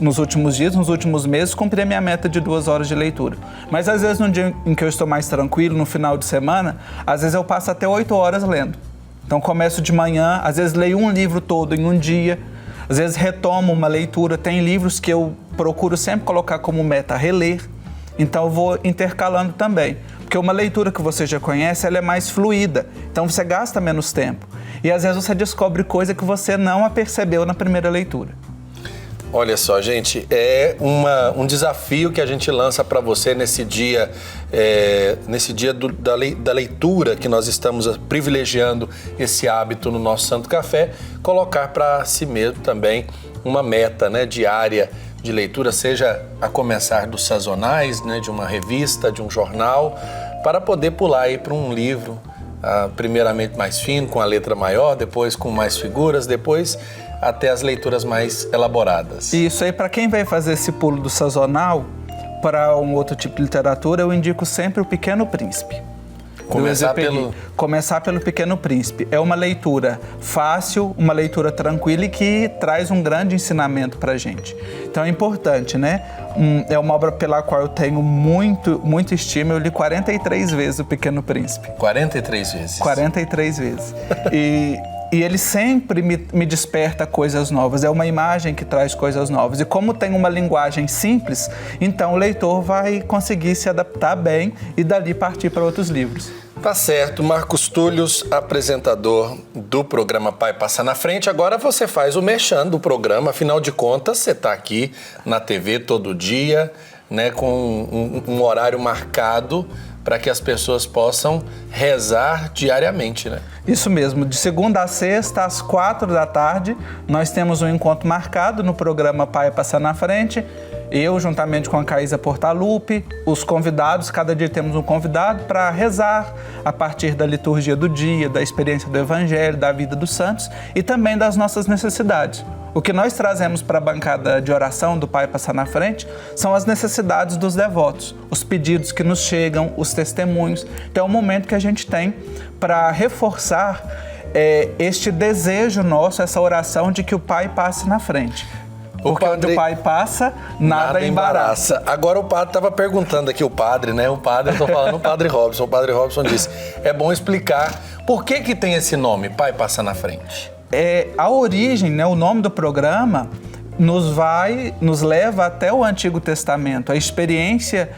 dias, nos últimos meses, cumprir a minha meta de 2 horas de leitura. Mas às vezes no dia em que eu estou mais tranquilo, no final de semana, às vezes eu passo até 8 horas lendo. Então começo de manhã, às vezes leio um livro todo em um dia, às vezes retomo uma leitura. Tem livros que eu procuro sempre colocar como meta reler, então eu vou intercalando também. Porque uma leitura que você já conhece, ela é mais fluida, então você gasta menos tempo. E às vezes você descobre coisa que você não apercebeu na primeira leitura. Olha só, gente, é um desafio que a gente lança para você nesse dia, da leitura, que nós estamos privilegiando esse hábito no nosso Santo Café, colocar para si mesmo também uma meta, né, diária de leitura, seja a começar dos sazonais, né, de uma revista, de um jornal, para poder pular aí para um livro, primeiramente mais fino, com a letra maior, depois com mais figuras, depois até as leituras mais elaboradas. Isso aí, para quem vai fazer esse pulo do sazonal para um outro tipo de literatura, eu indico sempre o Pequeno Príncipe. Começar pelo Pequeno Príncipe. É uma leitura fácil, uma leitura tranquila e que traz um grande ensinamento para a gente. Então é importante, né? É uma obra pela qual eu tenho muito estima. Eu li 43 vezes o Pequeno Príncipe. 43 vezes? 43 vezes. E ele sempre me desperta coisas novas. É uma imagem que traz coisas novas. E como tem uma linguagem simples, então o leitor vai conseguir se adaptar bem e dali partir para outros livros. Tá certo. Marcos Túlios, apresentador do programa Pai Passa na Frente. Agora você faz o merchan do programa. Afinal de contas, você está aqui na TV todo dia, né, com um horário marcado para que as pessoas possam rezar diariamente, né? Isso mesmo, de segunda a sexta, às 16h, nós temos um encontro marcado no programa Pai Passa na Frente. Eu, juntamente com a Caísa Portalupe, os convidados, cada dia temos um convidado para rezar a partir da liturgia do dia, da experiência do Evangelho, da vida dos santos e também das nossas necessidades. O que nós trazemos para a bancada de oração do Pai Passar na Frente são as necessidades dos devotos, os pedidos que nos chegam, os testemunhos. Então é um momento que a gente tem para reforçar este desejo nosso, essa oração de que o Pai passe na frente. Porque onde o Pai passa, nada embaraça. Agora o padre estava perguntando aqui, o padre, eu estou falando o padre Robson. O padre Robson disse, é bom explicar por que tem esse nome, Pai Passa na Frente. A origem, né, o nome do programa nos leva até o Antigo Testamento, a experiência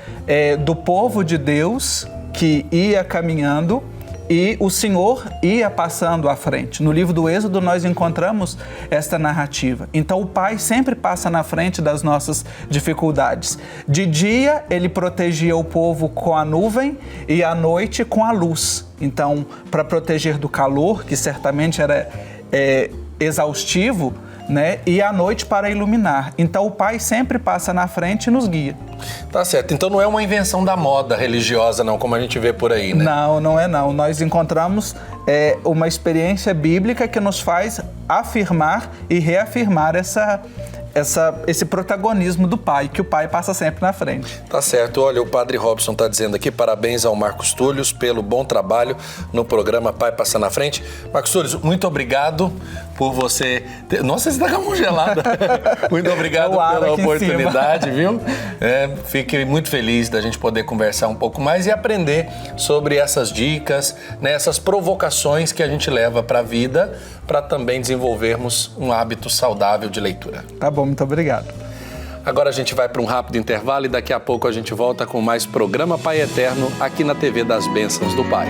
do povo de Deus que ia caminhando e o Senhor ia passando à frente. No livro do Êxodo nós encontramos esta narrativa. Então o Pai sempre passa na frente das nossas dificuldades. De dia ele protegia o povo com a nuvem e à noite com a luz. Então, para proteger do calor, que certamente era exaustivo, né? E à noite para iluminar. Então o Pai sempre passa na frente e nos guia. Tá certo. Então não é uma invenção da moda religiosa, não, como a gente vê por aí, né? Não é não. Nós encontramos uma experiência bíblica que nos faz afirmar e reafirmar esse protagonismo do Pai, que o Pai passa sempre na frente. Tá certo. Olha, o padre Robson está dizendo aqui, parabéns ao Marcos Túlios pelo bom trabalho no programa Pai Passa na Frente. Marcos Túlios, muito obrigado por você... Nossa, você está com a mão gelada. Muito obrigado pela oportunidade, viu? Fiquei muito feliz da gente poder conversar um pouco mais e aprender sobre essas dicas, né, essas provocações que a gente leva para a vida, para também desenvolvermos um hábito saudável de leitura. Tá bom, muito obrigado. Agora a gente vai para um rápido intervalo e daqui a pouco a gente volta com mais programa Pai Eterno aqui na TV das Bênçãos do Pai.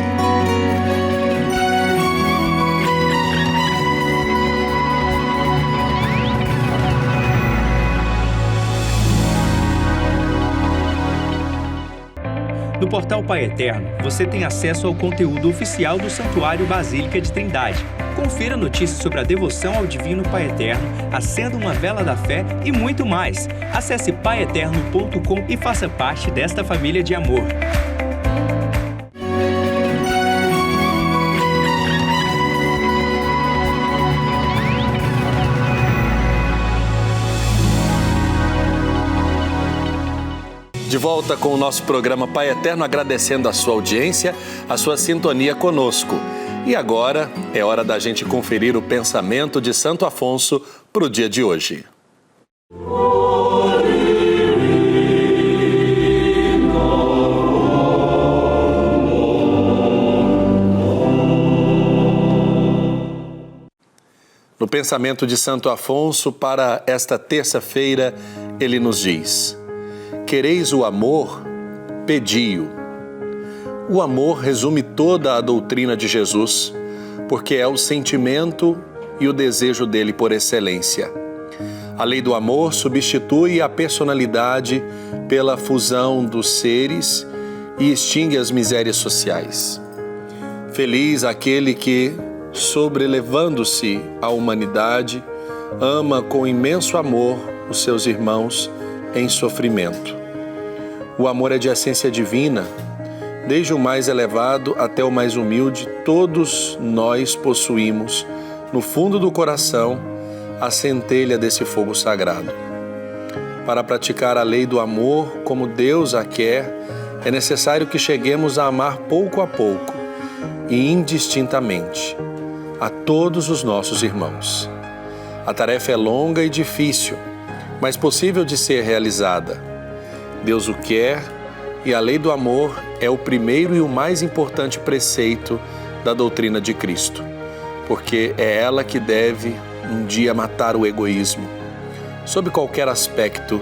No portal Pai Eterno, você tem acesso ao conteúdo oficial do Santuário Basílica de Trindade. Confira notícias sobre a devoção ao Divino Pai Eterno, acenda uma vela da fé e muito mais. Acesse paieterno.com e faça parte desta família de amor. De volta com o nosso programa Pai Eterno, agradecendo a sua audiência, a sua sintonia conosco. E agora é hora da gente conferir o pensamento de Santo Afonso para o dia de hoje. No pensamento de Santo Afonso para esta terça-feira, ele nos diz: quereis o amor? Pedi-o. O amor resume toda a doutrina de Jesus, porque é o sentimento e o desejo dele por excelência. A lei do amor substitui a personalidade pela fusão dos seres e extingue as misérias sociais. Feliz aquele que, sobrelevando-se à humanidade, ama com imenso amor os seus irmãos em sofrimento. O amor é de essência divina, desde o mais elevado até o mais humilde, todos nós possuímos, no fundo do coração, a centelha desse fogo sagrado. Para praticar a lei do amor como Deus a quer, é necessário que cheguemos a amar pouco a pouco e indistintamente a todos os nossos irmãos. A tarefa é longa e difícil, mas possível de ser realizada. Deus o quer e a lei do amor é o primeiro e o mais importante preceito da doutrina de Cristo, porque é ela que deve um dia matar o egoísmo, sob qualquer aspecto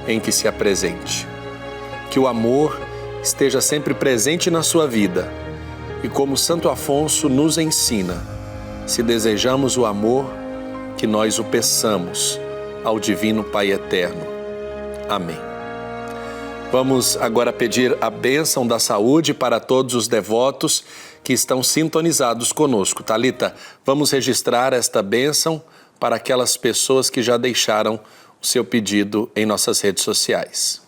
em que se apresente. Que o amor esteja sempre presente na sua vida e, como Santo Afonso nos ensina, se desejamos o amor, que nós o peçamos ao Divino Pai Eterno. Amém. Vamos agora pedir a bênção da saúde para todos os devotos que estão sintonizados conosco. Thalita, vamos registrar esta bênção para aquelas pessoas que já deixaram o seu pedido em nossas redes sociais.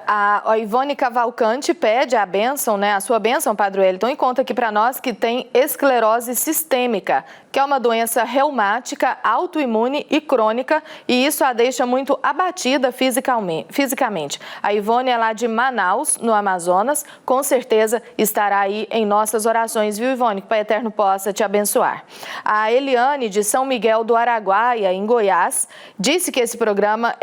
A Ivone Cavalcante pede a bênção, né? A sua bênção, Padre Wellington, e conta aqui para nós que tem esclerose sistêmica, que é uma doença reumática, autoimune e crônica, e isso a deixa muito abatida fisicamente. A Ivone é lá de Manaus, no Amazonas, com certeza estará aí em nossas orações, viu, Ivone? Que o Pai Eterno possa te abençoar. A Eliane, de São Miguel do Araguaia, em Goiás, disse que esse programa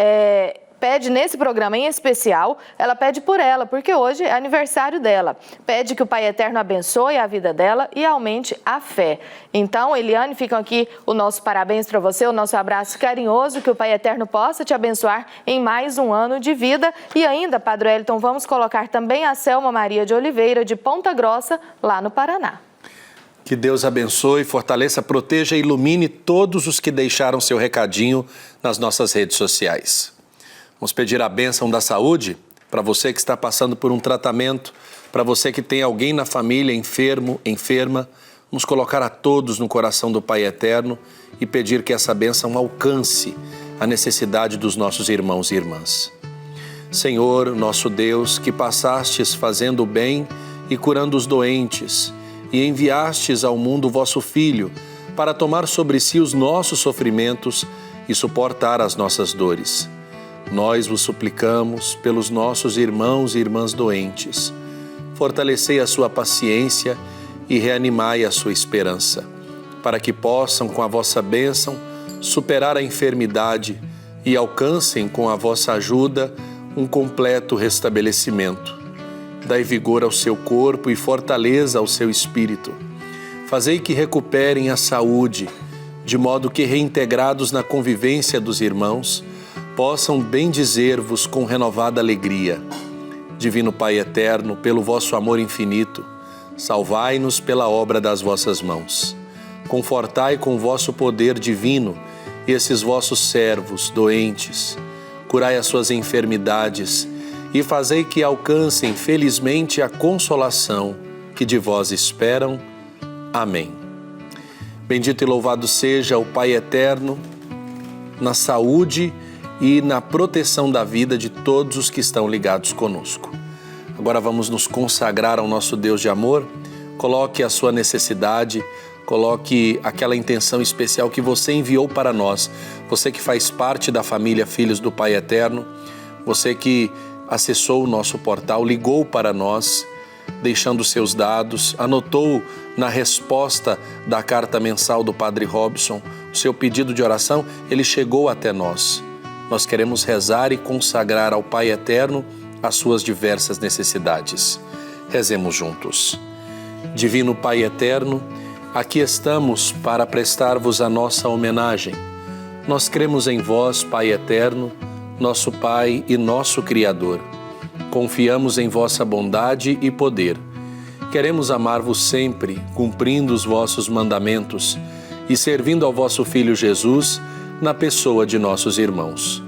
pede nesse programa em especial, ela pede por ela, porque hoje é aniversário dela. Pede que o Pai Eterno abençoe a vida dela e aumente a fé. Então, Eliane, ficam aqui o nosso parabéns para você, o nosso abraço carinhoso, que o Pai Eterno possa te abençoar em mais um ano de vida. E ainda, Padre Wellington, vamos colocar também a Selma Maria de Oliveira, de Ponta Grossa, lá no Paraná. Que Deus abençoe, fortaleça, proteja e ilumine todos os que deixaram seu recadinho nas nossas redes sociais. Vamos pedir a bênção da saúde para você que está passando por um tratamento, para você que tem alguém na família enfermo, enferma. Vamos colocar a todos no coração do Pai Eterno e pedir que essa bênção alcance a necessidade dos nossos irmãos e irmãs. Senhor, nosso Deus, que passastes fazendo o bem e curando os doentes, e enviastes ao mundo vosso Filho para tomar sobre si os nossos sofrimentos e suportar as nossas dores. Nós vos suplicamos pelos nossos irmãos e irmãs doentes. Fortalecei a sua paciência e reanimai a sua esperança, para que possam, com a vossa bênção, superar a enfermidade e alcancem, com a vossa ajuda, um completo restabelecimento. Dai vigor ao seu corpo e fortaleza ao seu espírito. Fazei que recuperem a saúde, de modo que, reintegrados na convivência dos irmãos, possam bendizer-vos com renovada alegria. Divino Pai Eterno, pelo vosso amor infinito, salvai-nos pela obra das vossas mãos. Confortai com o vosso poder divino esses vossos servos doentes. Curai as suas enfermidades e fazei que alcancem felizmente a consolação que de vós esperam. Amém. Bendito e louvado seja o Pai Eterno, na saúde e na proteção da vida de todos os que estão ligados conosco. Agora vamos nos consagrar ao nosso Deus de amor. Coloque a sua necessidade, coloque aquela intenção especial que você enviou para nós. Você que faz parte da família Filhos do Pai Eterno, você que acessou o nosso portal, ligou para nós, deixando seus dados, anotou na resposta da carta mensal do Padre Robson o seu pedido de oração, ele chegou até nós. Nós queremos rezar e consagrar ao Pai Eterno as suas diversas necessidades. Rezemos juntos. Divino Pai Eterno, aqui estamos para prestar-vos a nossa homenagem. Nós cremos em vós, Pai Eterno, nosso Pai e nosso Criador. Confiamos em vossa bondade e poder. Queremos amar-vos sempre, cumprindo os vossos mandamentos e servindo ao vosso Filho Jesus, na pessoa de nossos irmãos.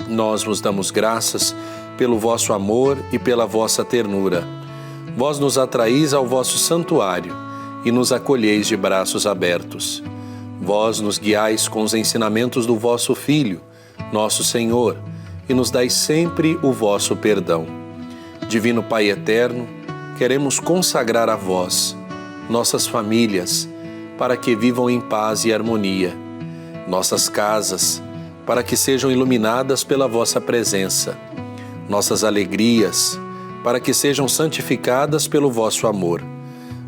Nós vos damos graças pelo vosso amor e pela vossa ternura. Vós nos atraís ao vosso santuário e nos acolheis de braços abertos. Vós nos guiais com os ensinamentos do vosso Filho, nosso Senhor, e nos dais sempre o vosso perdão. Divino Pai eterno, queremos consagrar a vós nossas famílias, para que vivam em paz e harmonia, nossas casas, para que sejam iluminadas pela vossa presença, nossas alegrias, para que sejam santificadas pelo vosso amor,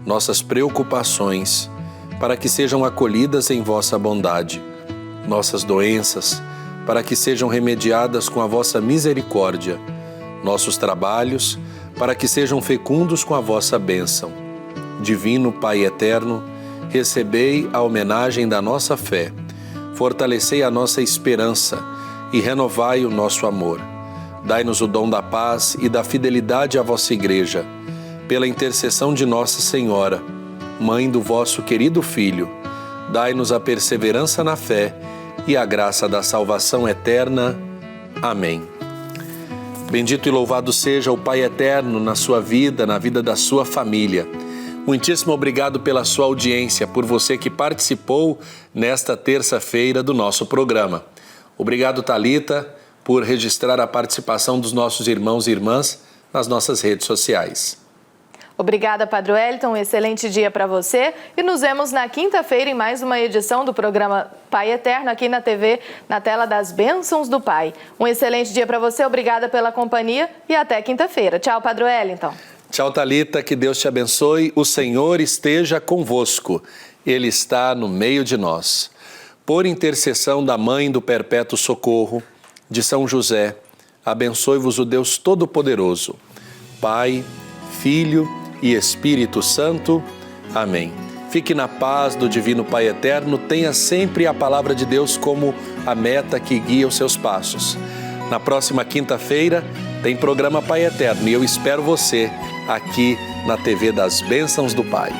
nossas preocupações, para que sejam acolhidas em vossa bondade, nossas doenças, para que sejam remediadas com a vossa misericórdia, nossos trabalhos, para que sejam fecundos com a vossa bênção. Divino Pai eterno, recebei a homenagem da nossa fé, fortalecei a nossa esperança e renovai o nosso amor. Dai-nos o dom da paz e da fidelidade à vossa Igreja, pela intercessão de Nossa Senhora, Mãe do vosso querido Filho. Dai-nos a perseverança na fé e a graça da salvação eterna. Amém. Bendito e louvado seja o Pai eterno na sua vida, na vida da sua família. Muitíssimo obrigado pela sua audiência, por você que participou nesta terça-feira do nosso programa. Obrigado, Thalita, por registrar a participação dos nossos irmãos e irmãs nas nossas redes sociais. Obrigada, Padre Wellington. Um excelente dia para você e nos vemos na quinta-feira em mais uma edição do programa Pai Eterno aqui na TV, na tela das Bênçãos do Pai. Um excelente dia para você, obrigada pela companhia e até quinta-feira. Tchau, Padre Wellington. Tchau, Thalita, que Deus te abençoe. O Senhor esteja convosco. Ele está no meio de nós. Por intercessão da Mãe do Perpétuo Socorro, de São José, abençoe-vos o Deus Todo-Poderoso, Pai, Filho e Espírito Santo. Amém. Fique na paz do Divino Pai Eterno. Tenha sempre a palavra de Deus como a meta que guia os seus passos. Na próxima quinta-feira tem programa Pai Eterno e eu espero você aqui na TV das Bênçãos do Pai.